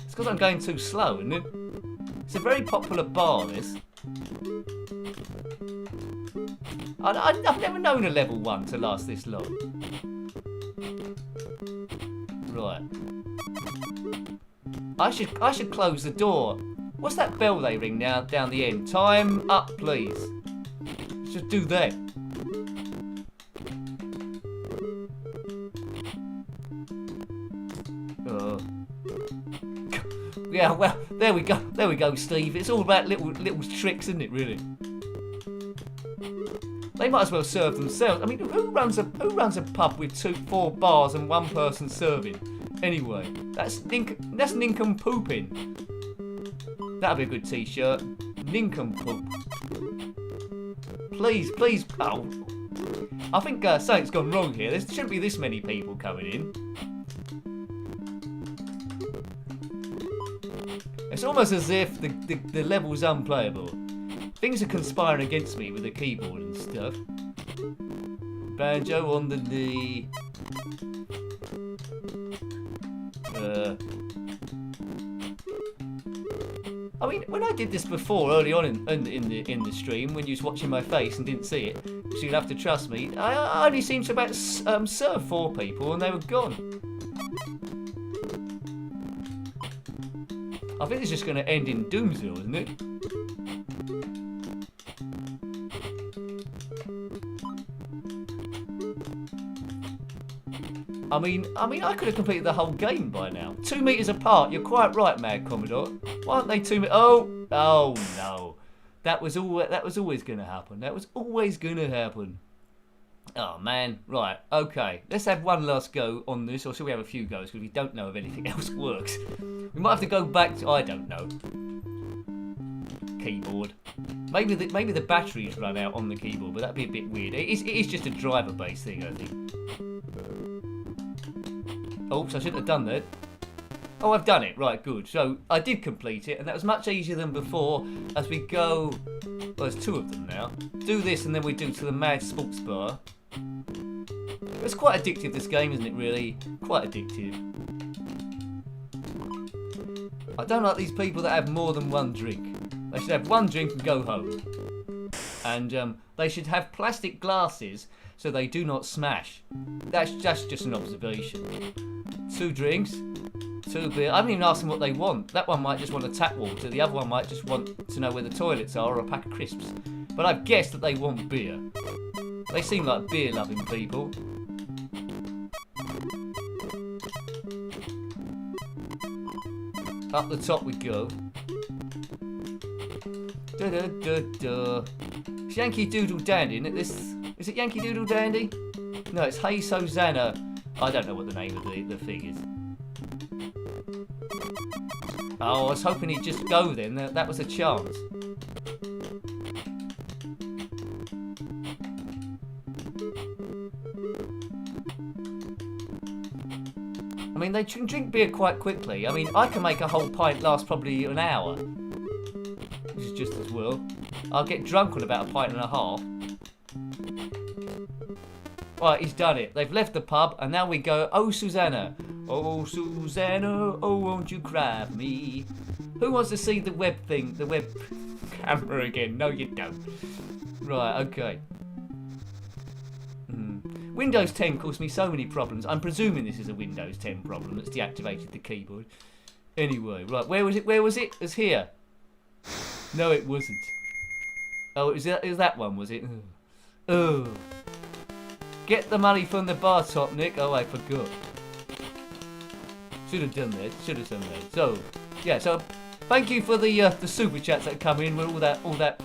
It's because I'm going too slow, isn't it? It's a very popular bar, this. I've never known a level 1 to last this long. Right. I should close the door. What's that bell they ring now down the end? Time up, please. Just do that. Yeah, well, there we go, Steve. It's all about little tricks, isn't it? Really. They might as well serve themselves. I mean, who runs a pub with 4 bars and 1 person serving? Anyway, that's nincompooping. That'd be a good T-shirt. Nincompoop. Please. Oh, I think something's gone wrong here. There shouldn't be this many people coming in. It's almost as if the level's unplayable. Things are conspiring against me with the keyboard and stuff. Banjo on the knee. I mean, when I did this before, early on in the stream, when you was watching my face and didn't see it, so you'd have to trust me. I only seemed to about serve 4 people and they were gone. I think it's just going to end in Doomsville, isn't it? I mean, I could have completed the whole game by now. 2 meters apart. You're quite right, Mad Commodore. Why aren't they 2 meters? Oh no, that was always going to happen. That was always going to happen. Oh man, right, okay. Let's have one last go on this, or shall we have a few goes? Because we don't know if anything else works. We might have to go back to, I don't know. Keyboard. Maybe the batteries run out on the keyboard, but that'd be a bit weird. It is just a driver-based thing, I think. Oops, I shouldn't have done that. Oh, I've done it. Right, good. So I did complete it, and that was much easier than before. As we go, well, there's 2 of them now. Do this, and then we do to the Mad Sports Bar. It's quite addictive, this game, isn't it? Really, quite addictive. I don't like these people that have more than 1 drink. They should have 1 drink and go home. And they should have plastic glasses so they do not smash. That's just an observation. 2 drinks, 2 beer. I haven't even asked them what they want. That one might just want a tap water. The other one might just want to know where the toilets are or a pack of crisps. But I've guessed that they want beer. They seem like beer-loving people. Up the top we go. Da da da da. It's Yankee Doodle Dandy, isn't it? This is it. Yankee Doodle Dandy? No, it's Hey Susanna. I don't know what the name of the thing is. Oh, I was hoping he'd just go then. That was a chance. I mean, they can drink beer quite quickly. I mean, I can make a whole pint last probably an hour. Which is just as well. I'll get drunk on about a pint and a half. Right, he's done it. They've left the pub, and now we go, oh, Susanna. Oh, Susanna, oh, won't you cry for me? Who wants to see the web thing, the web camera again? No, you don't. Right, okay. Windows 10 caused me so many problems. I'm presuming this is a Windows 10 problem that's deactivated the keyboard. Anyway, right, where was it? Where was it? It was here. No, it wasn't. Oh, it was that one, was it? Oh. Get the money from the bar top, Nick. Oh, I forgot. Should have done that. Should have done that. So, yeah. So, thank you for the super chats that come in with all that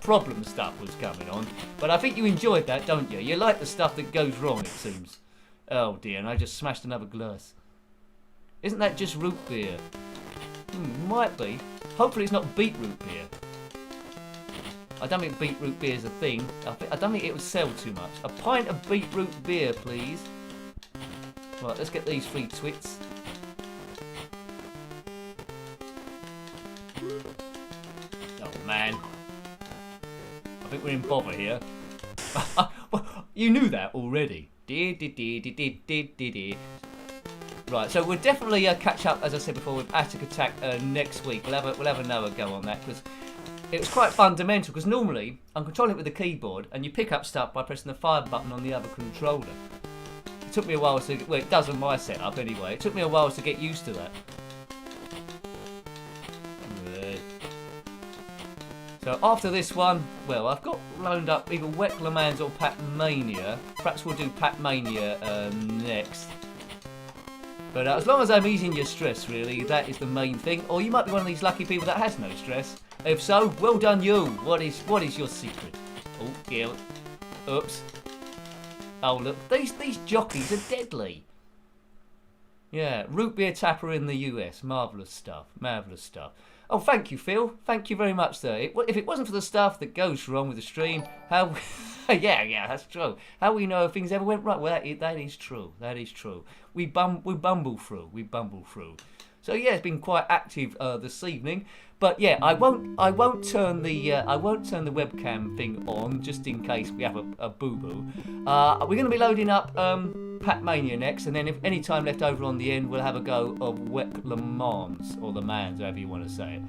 problem stuff was coming on. But I think you enjoyed that, don't you? You like the stuff that goes wrong, it seems. Oh dear, and I just smashed another glass. Isn't that just root beer? Might be. Hopefully it's not beetroot beer. I don't think beetroot beer is a thing. I don't think it would sell too much. A pint of beetroot beer, please. Right, let's get these 3 twits. Oh man. I think we're in bother here. You knew that already. Right, so we'll definitely catch up, as I said before, with Atic Atac next week. We'll have another go on that, because it was quite fundamental, because normally I'm controlling it with the keyboard and you pick up stuff by pressing the fire button on the other controller. It took me a while to, well, it does on my setup anyway, it took me a while to get used to that. So after this one, well, I've got loaned up either Wet Le Mans or Pacmania. Perhaps we'll do Pacmania next. But as long as I'm easing your stress, really, that is the main thing. Or you might be one of these lucky people that has no stress. If so, well done you. What is your secret? Oh, yeah. Oops. Oh, look. These jockeys are deadly. Yeah, root beer tapper in the US. Marvellous stuff. Marvellous stuff. Oh, thank you, Phil. Thank you very much, sir. If it wasn't for the stuff that goes wrong with the stream, how... yeah, that's true. How we know if things ever went right? Well, that is true. That is true. We bumble through. We bumble through. So yeah, it's been quite active this evening. But yeah, I won't turn the webcam thing on just in case we have a boo boo. We're going to be loading up Pacmania next, and then if any time left over on the end, we'll have a go of Wet Le Mans or Le Mans, however you want to say it.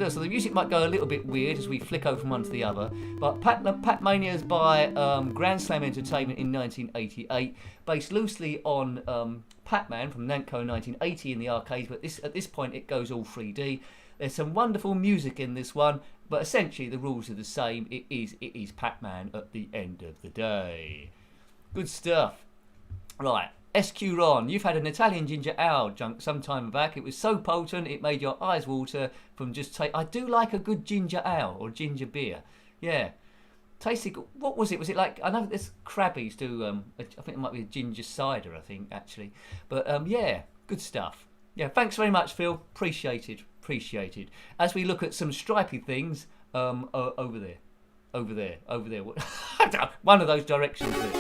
So the music might go a little bit weird as we flick over from one to the other. But Pacmania is by Grand Slam Entertainment in 1988, based loosely on Pac-Man from Namco 1980 in the arcades, but at this point it goes all 3D. There's some wonderful music in this one, but essentially the rules are the same. It is Pac-Man at the end of the day. Good stuff. Right. SQ Ron, you've had an Italian ginger ale junk some time back. It was so potent it made your eyes water from just I do like a good ginger ale or ginger beer. Yeah. Tasty good. What was it? Was it like, I know there's Crabbies do, I think it might be a ginger cider, I think, actually. But yeah, good stuff. Yeah, thanks very much, Phil. Appreciated. As we look at some stripy things over there. One of those directions there.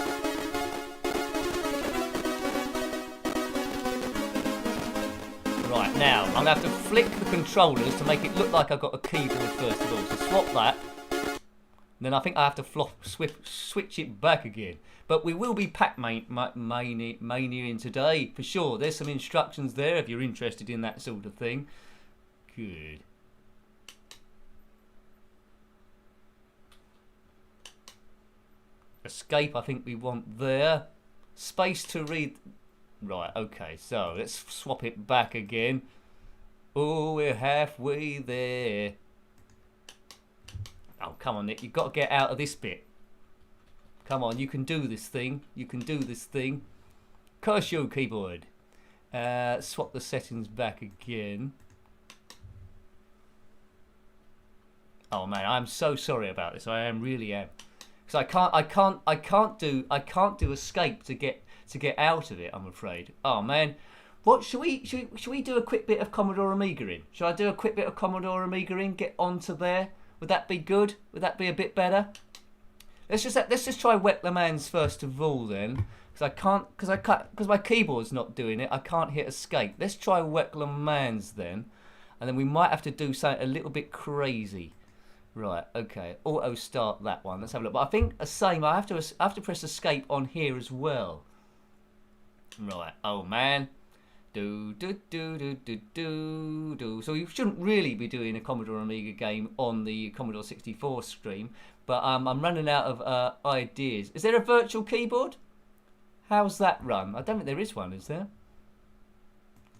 Right, now, I'm going to have to flick the controllers to make it look like I've got a keyboard first of all. So swap that. Then I think I have to switch it back again. But we will be Pac-Mania today, for sure. There's some instructions there if you're interested in that sort of thing. Good. Escape, I think we want there. Space to read... Right, okay, so let's swap it back again. Oh, we're halfway there. Oh, come on, Nick, you've got to get out of this bit. Come on, you can do this thing. Curse you, keyboard. Swap the settings back again. Oh man, I'm so sorry about this. I really am. Because I can't do escape to get out of it. I'm afraid. Oh man, what should we do a quick bit of Commodore Amiga in? Should I do a quick bit of Commodore Amiga in? Get onto there. Would that be good? Would that be a bit better? Let's just try Wet the Mans first of all then, because my keyboard's not doing it. I can't hit escape. Let's try Wet the Mans then, and then we might have to do something a little bit crazy. Right, okay. Auto start that one. Let's have a look. But I think the same. I have to press escape on here as well. Right. Oh man. Do. So you shouldn't really be doing a Commodore Amiga game on the Commodore 64 stream. But I'm running out of ideas. Is there a virtual keyboard? How's that run? I don't think there is one. Is there?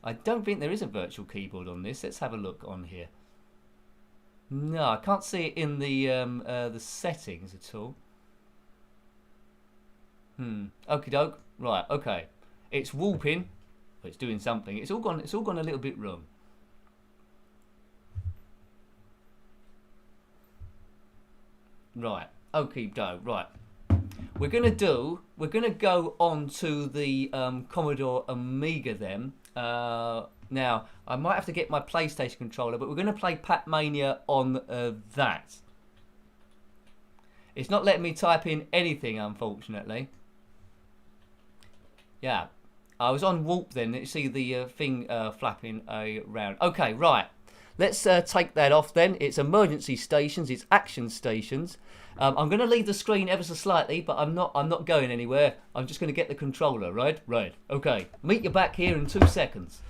I don't think there is a virtual keyboard on this. Let's have a look on here. No, I can't see it in the settings at all. Okie doke. Right. Okay. It's warping. It's doing something. It's all gone a little bit wrong. Right. Okie doke. Right. We're gonna go on to the Commodore Amiga then. Now, I might have to get my PlayStation controller, but we're going to play Pacmania on that. It's not letting me type in anything, unfortunately. Yeah, I was on warp then. You see the thing flapping around. Okay, right. Let's take that off then. It's emergency stations. It's action stations. I'm going to leave the screen ever so slightly, but I'm not going anywhere. I'm just going to get the controller, right? Right. Okay. Meet you back here in 2 seconds.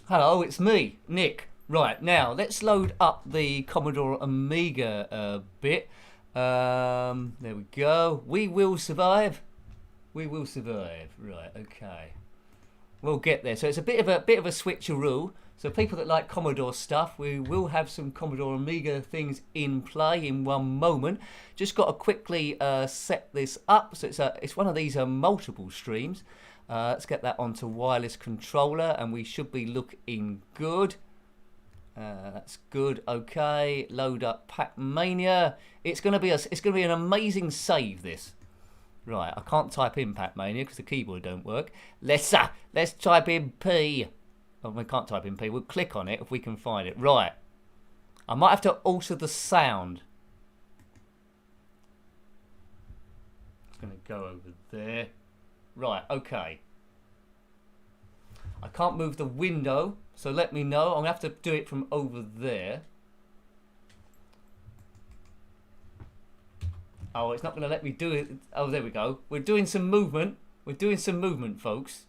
Hello, it's me, Nick. Right, now let's load up the Commodore Amiga bit. There we go. We will survive. We will survive. Right, okay. We'll get there. So it's a bit of a switcheroo. So people that like Commodore stuff, we will have some Commodore Amiga things in play in one moment. Just got to quickly set this up. So it's one of these multiple streams. Let's get that onto wireless controller, and we should be looking good. That's good. Okay, load up Pacmania. It's gonna be an amazing save. This, right? I can't type in Pacmania because the keyboard don't work. Let's type in P. Oh, we can't type in P. We'll click on it if we can find it. Right. I might have to alter the sound. It's gonna go over there. Right, okay. I can't move the window, so let me know. I'm going to have to do it from over there. Oh, it's not going to let me do it. Oh, there we go. We're doing some movement. We're doing some movement, folks.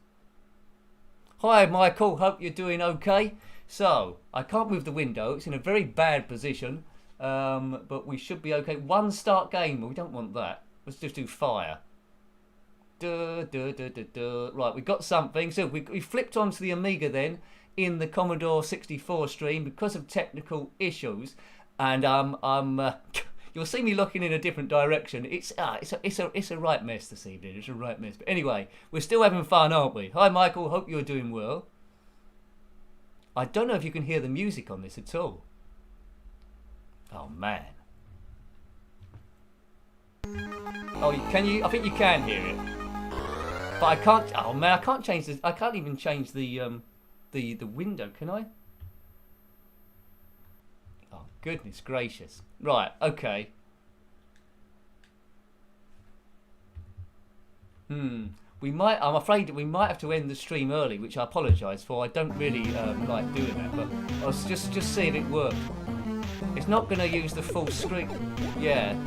Hi, Michael. Hope you're doing okay. So, I can't move the window. It's in a very bad position. But we should be okay. One start game. Well, we don't want that. Let's just do fire. Right, we got something. So we flipped onto the Amiga then in the Commodore 64 stream because of technical issues, and you'll see me looking in a different direction. It's a right mess this evening. It's a right mess. But anyway, we're still having fun, aren't we? Hi, Michael. Hope you're doing well. I don't know if you can hear the music on this at all. Oh man. Oh, can you? I think you can hear it. But I can't. Oh man, I can't change this. I can't even change the window, can I? Oh goodness gracious! Right, okay. We might. I'm afraid that we might have to end the stream early, which I apologise for. I don't really like doing that, but I was just see if it worked. It's not going to use the full screen. Yeah.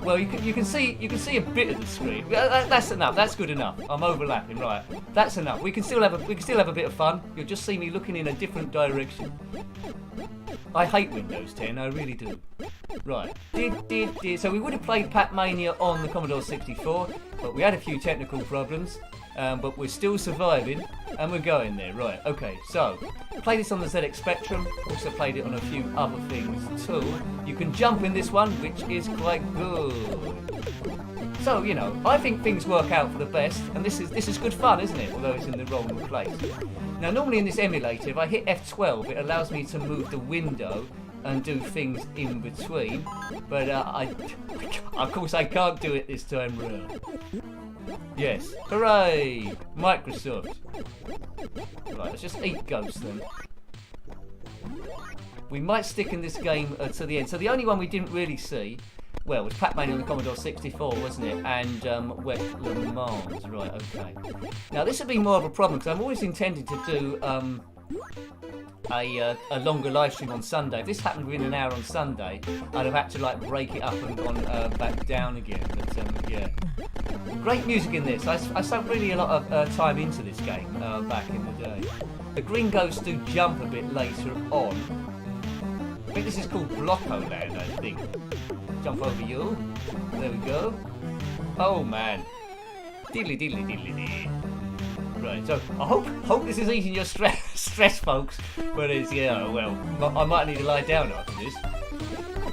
Well, you can see a bit of the screen. That's enough. That's good enough. I'm overlapping, right? That's enough. We can still have a bit of fun. You'll just see me looking in a different direction. I hate Windows 10. I really do. Right. So we would have played Pac-Mania on the Commodore 64, but we had a few technical problems. But we're still surviving, and we're going there. Right, okay, so, play this on the ZX Spectrum, also played it on a few other things too. You can jump in this one, which is quite good. So, you know, I think things work out for the best, and this is good fun, isn't it? Although it's in the wrong place. Now, normally in this emulator, if I hit F12, it allows me to move the window and do things in between, but of course I can't do it this time round. Yes, hooray! Microsoft. Right, let's just eat ghosts then. We might stick in this game to the end. So the only one we didn't really see, well, was Pac-Mania on the Commodore 64, wasn't it? And Wet Le Mans. Right, okay. Now this would be more of a problem because I'm always intending to do a longer live stream on Sunday. If this happened within an hour on Sunday, I'd have had to like break it up and gone back down again. But yeah, great music in this. I sunk really a lot of time into this game back in the day. The green ghosts do jump a bit later on. I think this is called Blocko Land, I think. Jump over you. There we go. Oh man. Diddly diddly diddly diddly. Right, so I hope this is easing your stress, folks. But it's, yeah, well, I might need to lie down after this.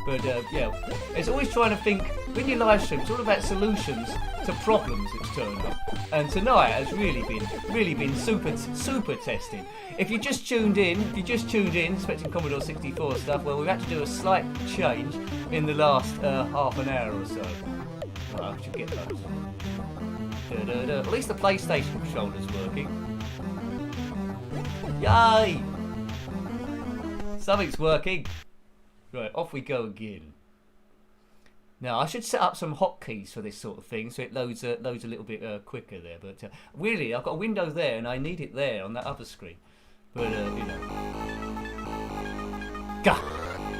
But yeah, it's always trying to think, when you live stream, it's all about solutions to problems that's turned up. And tonight has really been super testing. If you just tuned in, expecting Commodore 64 stuff, well, we've had to do a slight change in the last half an hour or so. Right, I should get those. At least the PlayStation controller's working. Yay! Something's working. Right, off we go again. Now, I should set up some hotkeys for this sort of thing, so it loads a little bit quicker there. But really, I've got a window there, and I need it there on that other screen. But you know, Gah!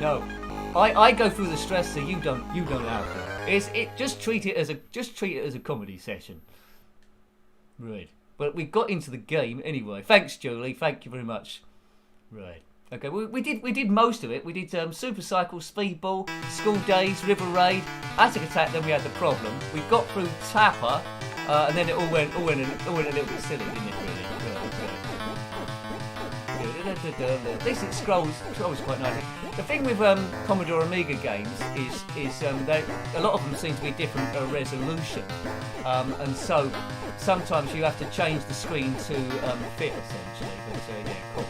No, I go through the stress, so you don't have to. Just treat it as a comedy session. Right. But we got into the game anyway. Thanks, Julie. Thank you very much. Right. Okay. We did most of it. We did Super Cycle, Speedball, Skool, Daze, River Raid, Atic Atac. Then we had the problem. We got through Tapper, and then it all went a little bit silly, didn't it? Really. At least it scrolls quite nicely. The thing with Commodore Amiga games is that a lot of them seem to be different resolution, and so sometimes you have to change the screen to fit essentially. But yeah, cool.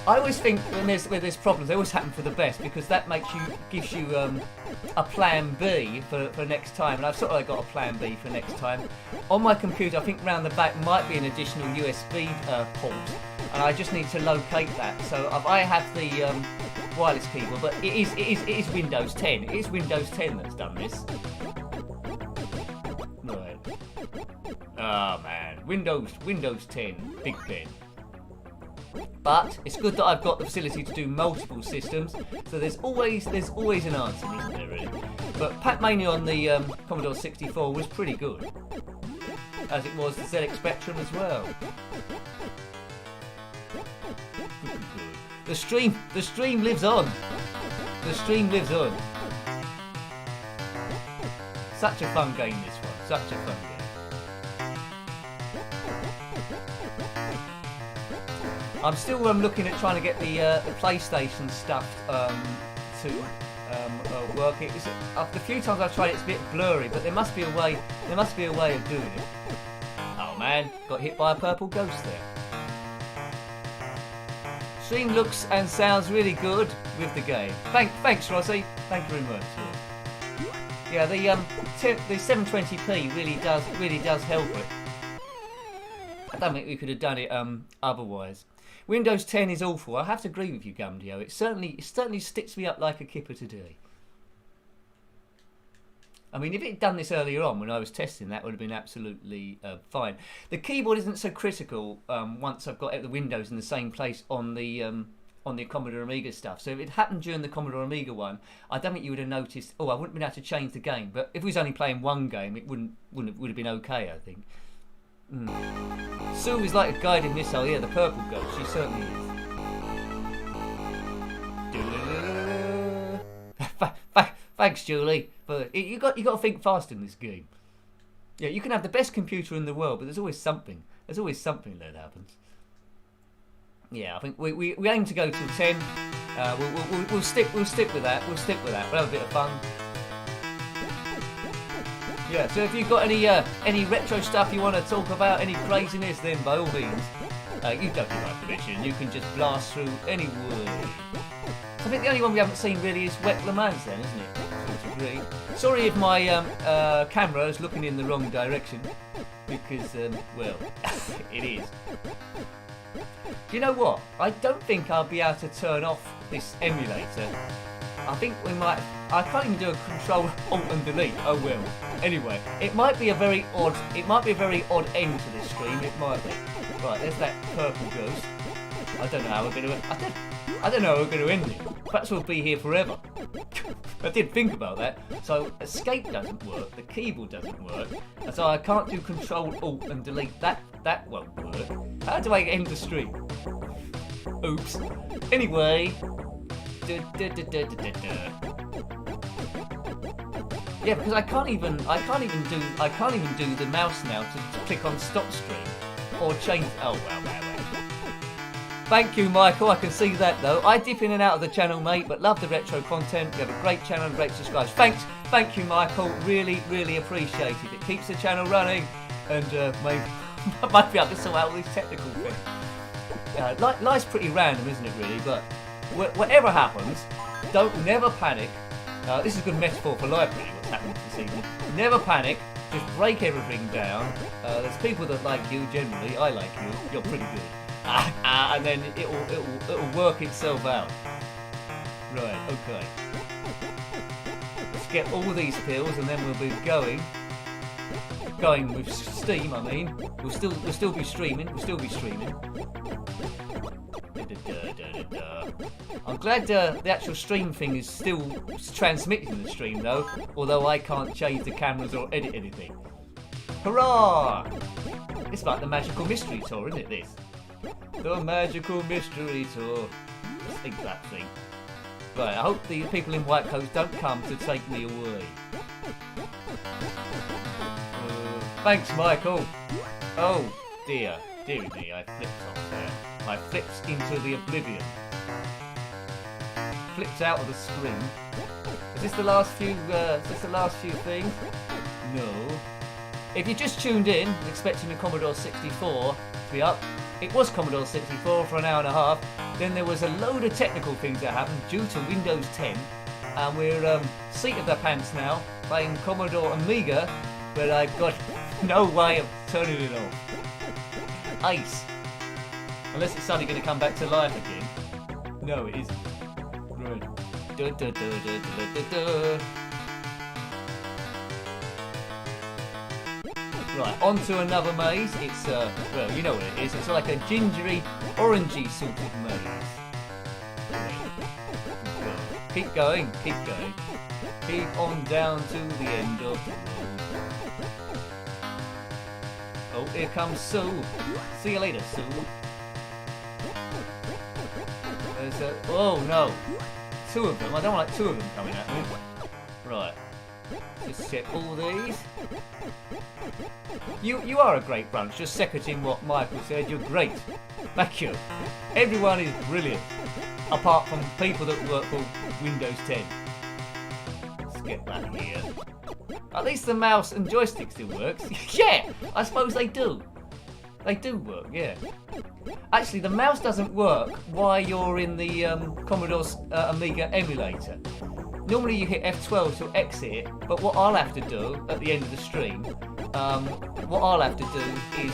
I always think when there's problems, they always happen for the best because that gives you a plan B for next time. And I've sort of got a plan B for next time. On my computer, I think round the back might be an additional USB port, and I just need to locate that. So I have the wireless keyboard, but it is Windows 10. It is Windows 10 that's done this. Right. Oh man, Windows 10, Big Ben. But it's good that I've got the facility to do multiple systems, so there's always an answer, isn't there, really? But Pac-Mania on the Commodore 64 was pretty good, as it was the ZX Spectrum as well. The stream lives on. The stream lives on. Such a fun game, this one. Such a fun game. I'm still looking at trying to get the PlayStation stuff to work. The few times I've tried it, it's a bit blurry, but there must be a way. There must be a way of doing it. Oh man, got hit by a purple ghost there. Stream looks and sounds really good with the game. Thanks, Rossi. Thank you very much. Yeah, the 720p really does help it. I don't think we could have done it otherwise. Windows 10 is awful. I have to agree with you, Gumdio. It certainly sticks me up like a kipper today. I mean, if it had done this earlier on when I was testing, that would have been absolutely fine. The keyboard isn't so critical once I've got the windows in the same place on the Commodore Amiga stuff. So if it happened during the Commodore Amiga one, I don't think you would have noticed. Oh, I wouldn't have been able to change the game. But if we was only playing one game, it would have been okay, I think. Sue is like a guided missile. Yeah, the purple ghost. She certainly is. Thanks, Julie. But you got to think fast in this game. Yeah, you can have the best computer in the world, but there's always something. There's always something that happens. Yeah, I think we aim to go till 10. We'll stick with that. We'll stick with that. We'll have a bit of fun. Yeah. So if you've got any retro stuff you want to talk about, any craziness, then by all means, you don't need my permission. You can just blast through any word. I think the only one we haven't seen really is Wet Le Mans, then, isn't it? Sorry if my camera is looking in the wrong direction, because well, it is. Do you know what? I don't think I'll be able to turn off this emulator. I think we might. I can't even do a Control Alt and Delete. Oh well. Anyway, it might be a very odd. It might be a very odd end to this stream. It might be. Right, there's that purple ghost. I don't know how we're going to. I don't know how we're going to end it. Perhaps we'll be here forever. I did think about that. So escape doesn't work. The keyboard doesn't work. And so I can't do Control Alt and Delete. That won't work. How do I end the stream? Oops. Anyway. Yeah, because I can't even do the mouse now to click on stop stream or change. Oh wow. Thank you, Michael. I can see that though. I dip in and out of the channel, mate, but love the retro content. You have a great channel and great subscribers. Thank you, Michael. Really appreciate it. It keeps the channel running, and maybe I can sort out all these technical things. Life's pretty random, isn't it, really? But whatever happens, never panic. This is a good metaphor for life, really, what's happening this evening. Never panic. Just break everything down. There's people that like you generally. I like you. You're pretty good. And then it'll work itself out. Right, okay. Let's get all these pills and then we'll be going with Steam, I mean. We'll still be streaming. I'm glad the actual stream thing is still transmitting the stream though, although I can't change the cameras or edit anything. Hurrah! It's like the Magical Mystery Tour, isn't it, this? The Magical Mystery Tour. Let's think that thing. Right, I hope the people in white coats don't come to take me away. Thanks, Michael. Oh, dear. Deary me, I flipped off there. I flipped into the oblivion. Flipped out of the screen. Is this the last few things? No. If you just tuned in, expecting the Commodore 64 to be up, it was Commodore 64 for an hour and a half. Then there was a load of technical things that happened due to Windows 10. And we're seat of the pants now, playing Commodore Amiga, but I've got no way of turning it off. Ace. Unless it's suddenly going to come back to life again. No, it isn't. Right. Right, on to another maze. It's, well, you know what it is. It's like a gingery, orangey sort of maze. Keep going. Keep on down to the end of the road. Oh, here comes Sue. See you later, Sue. There's a... Oh, no. Two of them. I don't like two of them coming at me. Right. Just check all these. You are a great bunch. Just seconding what Michael said. You're great. Thank you. Everyone is brilliant. Apart from people that work for Windows 10. Let's get that here. At least the mouse and joystick still works. Yeah, I suppose they do. They do work, yeah. Actually, the mouse doesn't work while you're in the Commodore Amiga emulator. Normally you hit F12 to exit it, but what I'll have to do at the end of the stream, what I'll have to do is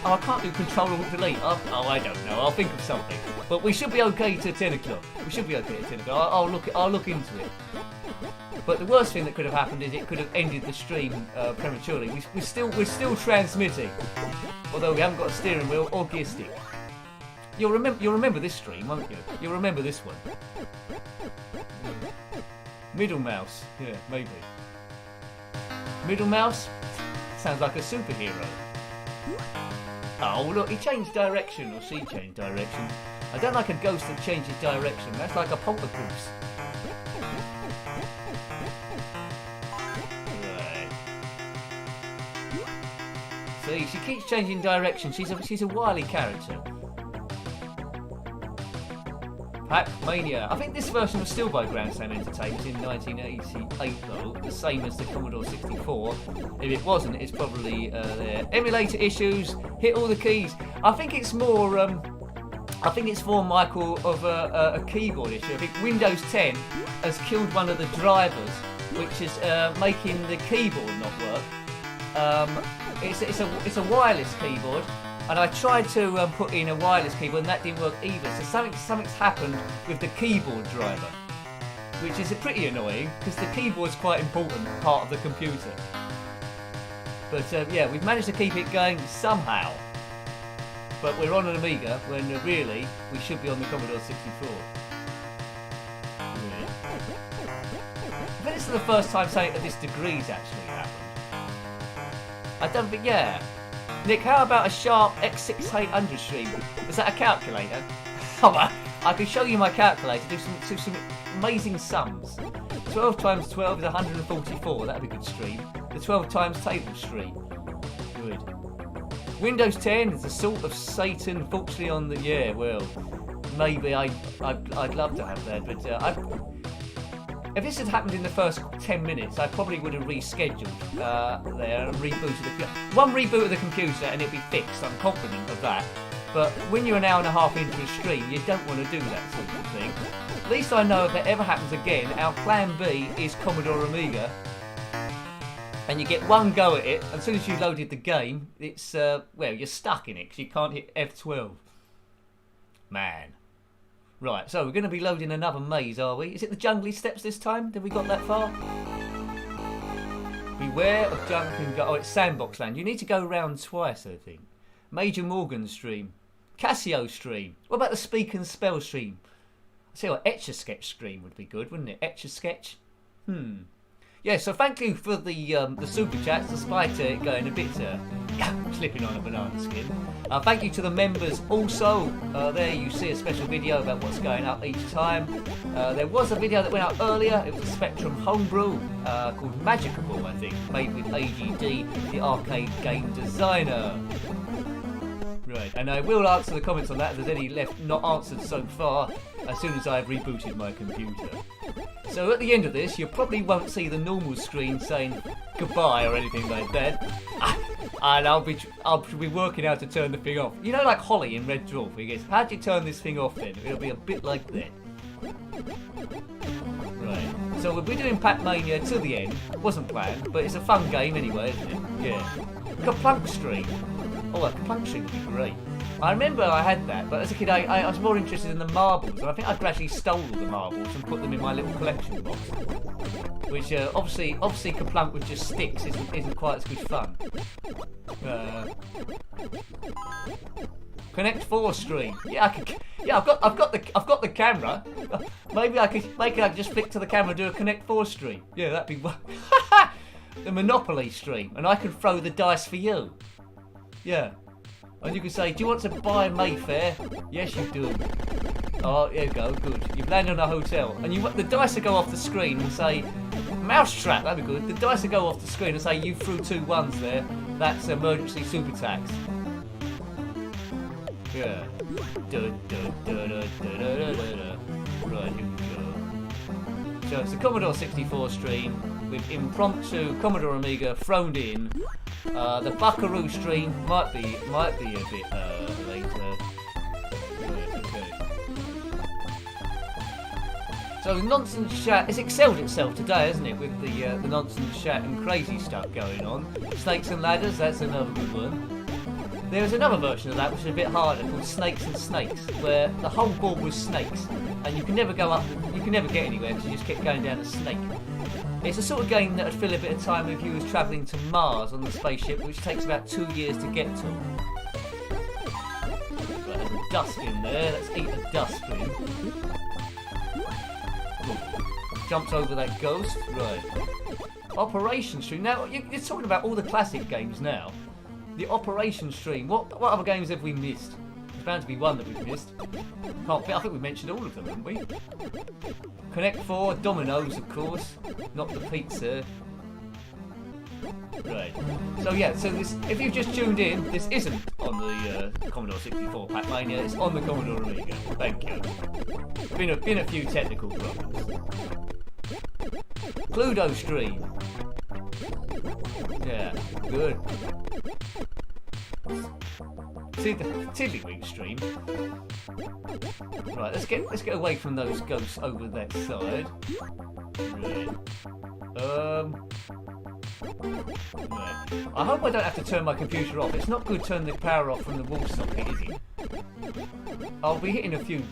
I can't do Control Alt Delete. Oh, I don't know. I'll think of something. But we should be okay to 10 o'clock. We should be okay at 10 o'clock. I'll look into it. But the worst thing that could have happened is it could have ended the stream prematurely. We're still transmitting, although we haven't got a steering wheel or gear stick. You'll remember this stream, won't you? You'll remember this one. Middle mouse, yeah, maybe. Middle mouse sounds like a superhero. Oh look, he changed direction, or she changed direction. I don't like a ghost that changes direction. That's like a poltergeist. See, she keeps changing direction. She's a wily character. Pac-Mania. I think this version was still by Grandstand Entertainment in 1988 though, the same as the Commodore 64. If it wasn't, it's probably there. Emulator issues, hit all the keys. I think it's more Michael of a keyboard issue. I think Windows 10 has killed one of the drivers, which is making the keyboard not work. It's a wireless keyboard. And I tried to put in a wireless keyboard and that didn't work either. So something's happened with the keyboard driver, which is pretty annoying because the keyboard's quite an important part of the computer. But yeah, we've managed to keep it going somehow. But we're on an Amiga when really we should be on the Commodore 64. Yeah. I think this is the first time something of this degree's actually happened. I don't think, yeah. Nick, how about a sharp X6800 stream? Is that a calculator? Oh, I can show you my calculator, do some amazing sums. 12 times 12 is 144, that'd be a good stream. The 12 times table stream. Good. Windows 10 is the sort of Satan, fortunately on the... Yeah, well, maybe I'd love to have that, but if this had happened in the first 10 minutes, I probably would have rescheduled there and rebooted one reboot of the computer and it'd be fixed. I'm confident of that. But when you're an hour and a half into a stream, you don't want to do that sort of thing. At least I know if it ever happens again, our plan B is Commodore Amiga. And you get one go at it. As soon as you loaded the game, it's, well, you're stuck in it because you can't hit F12. Man. Right, so we're going to be loading another maze, are we? Is it the jungly steps this time? Have we got that far? Beware of junk and go... Oh, it's Sandbox Land. You need to go round twice, I think. Major Morgan stream. Casio stream. What about the Speak and Spell stream? I see what Etch-a-Sketch stream would be good, wouldn't it? Etch-a-Sketch? Yeah, so thank you for the super chats, despite it going a bit slipping on a banana skin. Thank you to the members also. There you see a special video about what's going up each time. There was a video that went up earlier. It was a Spectrum homebrew called Magicable, I think, made with AGD, the arcade game designer. Right, and I will answer the comments on that if there's any left not answered so far as soon as I've rebooted my computer. So at the end of this, you probably won't see the normal screen saying goodbye or anything like that. And I'll be working out to turn the thing off. You know, like Holly in Red Dwarf, he goes, how do you turn this thing off then? It'll be a bit like that. Right, so we'll be doing Pac-Mania till the end. Wasn't planned, but it's a fun game anyway, isn't it? Yeah. Kaplunk stream. Oh, a Kaplunk stream would be great. I remember I had that, but as a kid I was more interested in the marbles, and I think I gradually stole all the marbles and put them in my little collection box. Which obviously Kaplunk with just sticks isn't quite as good fun. Connect 4 stream. Yeah, I've got the camera. Maybe I could just flick to the camera and do a Connect 4 stream. Yeah, that'd be the Monopoly stream, and I could throw the dice for you. Yeah. And you can say, do you want to buy Mayfair? Yes, you do. Oh, there you go, good. You've landed on a hotel. And the dice will go off the screen and say, Mousetrap, that'd be good. The dice will go off the screen and say, you threw 2 1s there. That's emergency super tax. Yeah. Right, here we go. So it's the Commodore 64 stream with impromptu Commodore Amiga thrown in. The Buckaroo stream might be a bit later. Okay. So the nonsense chat has excelled itself today, hasn't it? With the nonsense chat and crazy stuff going on. Snakes and Ladders, that's another good one. There's another version of that which is a bit harder called Snakes and Snakes, where the whole board was snakes, and you can never go up, you can never get anywhere because you just kept going down a snake. It's a sort of game that would fill a bit of time if you was travelling to Mars on the spaceship, which takes about 2 years to get to. Right, there's a dustbin there. Let's eat a dustbin. Jumps over that ghost. Right. Operation Stream. Now, you're talking about all the classic games now. The Operation Stream. What other games have we missed? There's bound to be one that we've missed. I think we mentioned all of them, haven't we? Connect 4, Dominoes, of course. Not the pizza. Right. So yeah, so this, if you've just tuned in, this isn't on the Commodore 64 Pacmania, it's on the Commodore Amiga. Thank you. Been a few technical problems. Cluedo stream. Yeah, good. See the Tiddlywink stream. Right, let's get away from those ghosts over that side. Right. Right. I hope I don't have to turn my computer off. It's not good turning the power off from the wall socket, is it? I'll be hitting a few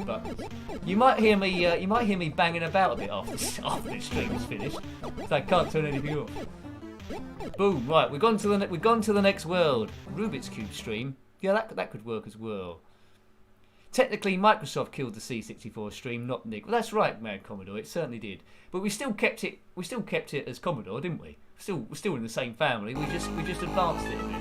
buttons. You might hear me banging about a bit after the stream is finished. So I can't turn anything off. Boom! Right, we've gone to the next world. Rubik's Cube stream. Yeah, that could work as well. Technically, Microsoft killed the C64 stream, not Nick. Well, that's right, man, Commodore. It certainly did. But we still kept it. We still kept it as Commodore, didn't we? We're still in the same family. We just advanced it a bit.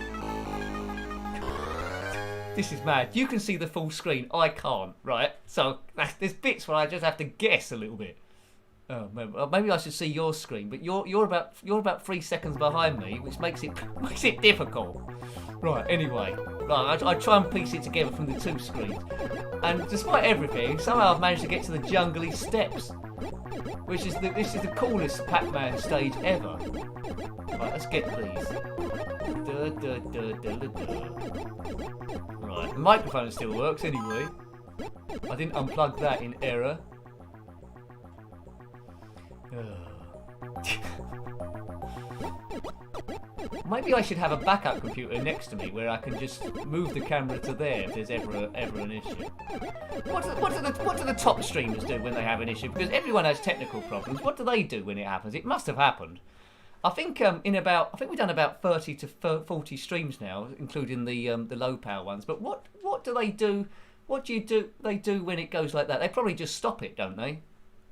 This is mad. You can see the full screen. I can't. Right. So there's bits where I just have to guess a little bit. Oh, maybe I should see your screen, but you're about 3 seconds behind me, which makes it difficult. Right. Anyway, right, I try and piece it together from the two screens, and despite everything, somehow I've managed to get to the jungly steps, this is the coolest Pac-Man stage ever. Right. Let's get these. Right. The microphone still works anyway. I didn't unplug that in error. Maybe I should have a backup computer next to me where I can just move the camera to there if there's ever an issue. What do the top streamers do when they have an issue? Because everyone has technical problems. What do they do when it happens? It must have happened. I think we've done about 30 to 40 streams now, including the low power ones. But what do they do? What do they do when it goes like that? They probably just stop it, don't they?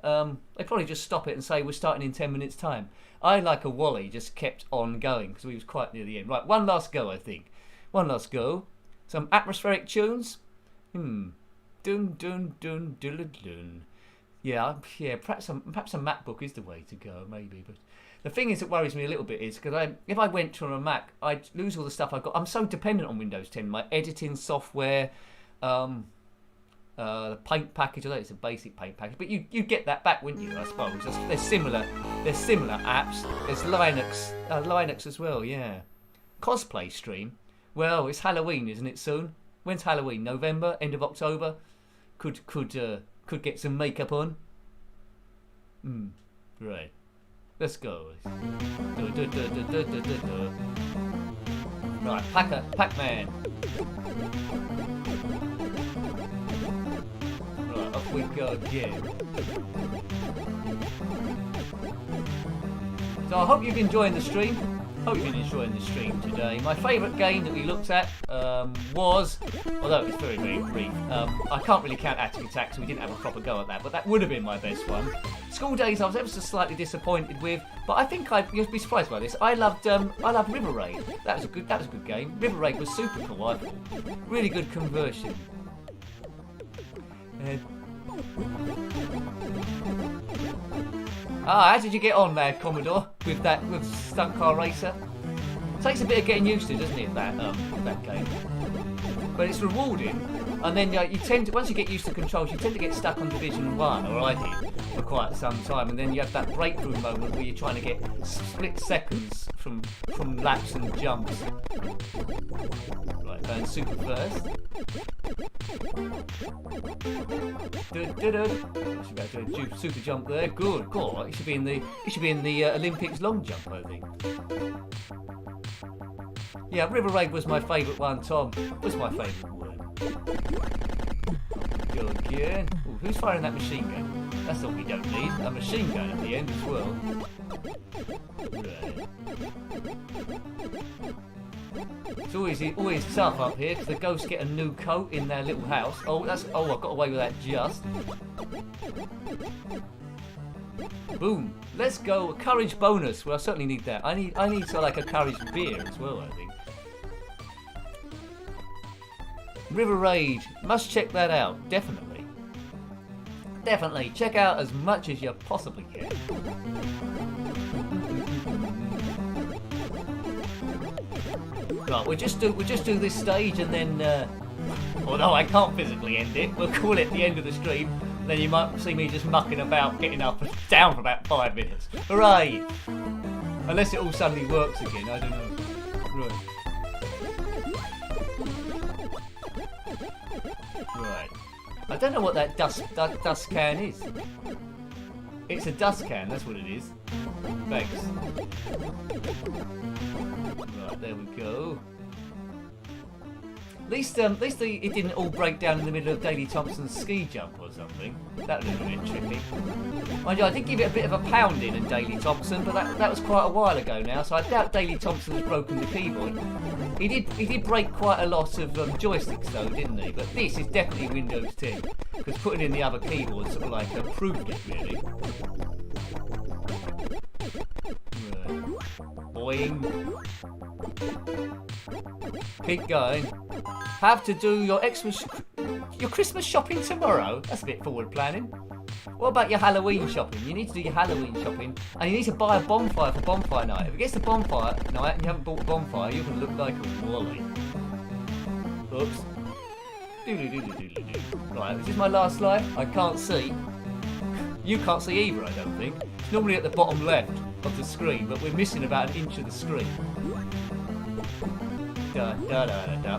They probably just stop it and say we're starting in 10 minutes time. I, like a Wally, just kept on going because we was quite near the end. Right, one last go, I think. One last go. Some atmospheric tunes. Dun dun dun dun dun dun. Yeah. Perhaps a MacBook is the way to go, maybe. But the thing is that worries me a little bit is because if I went to a Mac, I'd lose all the stuff I've got. I'm so dependent on Windows 10. My editing software. The paint package, although it's a basic paint package, but you get that back, wouldn't you? I suppose there's similar apps. There's Linux as well, yeah. Cosplay stream. Well, it's Halloween, isn't it? Soon. When's Halloween? November, end of October. Could get some makeup on. Right. Let's go. Right, Pac-Man. Off we go again. So I hope you've been enjoying the stream. Today. My favourite game that we looked at was, although it's very, very brief, I can't really count Atac, so we didn't have a proper go at that, but that would have been my best one. School Days I was ever so slightly disappointed with, but I think you'll be surprised by this. I loved River Raid. That was a good game. River Raid was super cool, I thought. Really good conversion. How did you get on there, Commodore, with Stunt Car Racer? It takes a bit of getting used to, doesn't it, that game? But it's rewarding, and then you tend to, once you get used to controls, you tend to get stuck on Division 1, or I did, for quite some time, and then you have that breakthrough moment where you're trying to get split seconds from laps and jumps. Right, going super first. I should be able to do a super jump there. Good. Cool. It should be in the Olympics long jump, I think. Yeah, River Raid was my favourite one. Tom was my favourite one. Go again. Ooh, who's firing that machine gun? That's what we don't need. A machine gun at the end as well. Right. It's always tough up here because the ghosts get a new coat in their little house. I got away with that just. Boom. Let's go. A courage bonus. Well, I certainly need that. I need like a courage beer as well, I think. River Raid. Must check that out. Definitely. Definitely. Check out as much as you possibly can. Right, we'll just do this stage and then. Although I can't physically end it, we'll call it the end of the stream. Then you might see me just mucking about, getting up and down for about 5 minutes. Hooray! Unless it all suddenly works again, I don't know. Right. I don't know what that dust can is. It's a dust can, that's what it is. Thanks. Right, there we go. At least it didn't all break down in the middle of Daley Thompson's ski jump or something. That would have been tricky. Mind you, I did give it a bit of a pounding in Daley Thompson, but that was quite a while ago now, so I doubt Daley Thompson has broken the keyboard. He did break quite a lot of joysticks though, didn't he? But this is definitely Windows 10, because putting in the other keyboard sort of like proved it really. Right. Boing. Keep going. Have to do your Christmas shopping tomorrow? That's a bit forward planning. What about your Halloween shopping? You need to do your Halloween shopping, and you need to buy a bonfire for bonfire night. If it gets to bonfire night and you haven't bought a bonfire, you're going to look like a wally. Oops. Right, this is my last life. I can't see. You can't see either, I don't think. It's normally at the bottom left of the screen, but we're missing about an inch of the screen.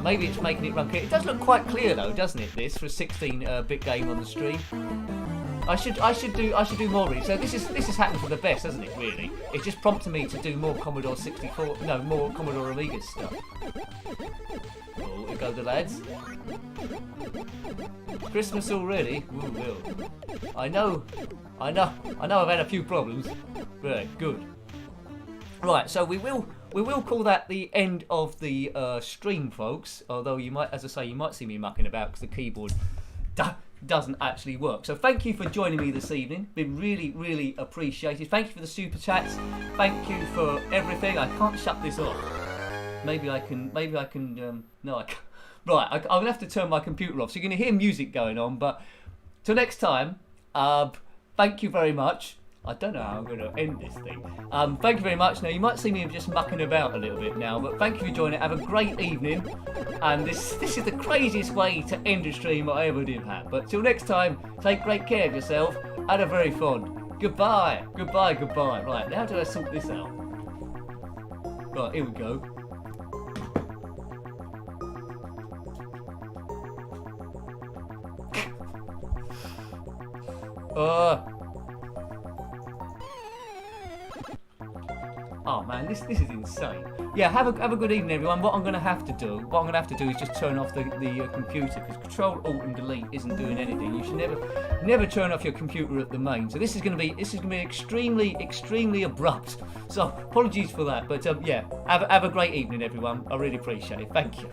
Maybe it's making it run clear. It does look quite clear though, doesn't it? This for a 16-bit game on the stream. I should do more really. So this is happened for the best, hasn't it? Really, it just prompted me to do more Commodore 64. No, more Commodore Amiga stuff. Oh, here go the lads. Christmas already? Ooh, well. I know. I've had a few problems. Right, good. Right, so we will call that the end of the stream, folks. Although you might, as I say, you might see me mucking about because the keyboard doesn't actually work. So thank you for joining me this evening. Been really, really appreciated. Thank you for the super chats. Thank you for everything. I can't shut this off. Maybe I can. No, I can't. Right, I'm gonna have to turn my computer off. So you're gonna hear music going on. But till next time. Thank you very much. I don't know how I'm going to end this thing. Thank you very much. Now, you might see me just mucking about a little bit now, but thank you for joining. Have a great evening. And this is the craziest way to end a stream I ever did have. But till next time, take great care of yourself. And a very fond. Goodbye. Goodbye, goodbye. Right, now how do I sort this out? Right, here we go. Oh man, this is insane. Yeah, have a good evening, everyone. What I'm going to have to do is just turn off the computer, because Control Alt and Delete isn't doing anything. You should never turn off your computer at the main. So this is going to be extremely abrupt. So apologies for that, but yeah, have a great evening, everyone. I really appreciate it. Thank you.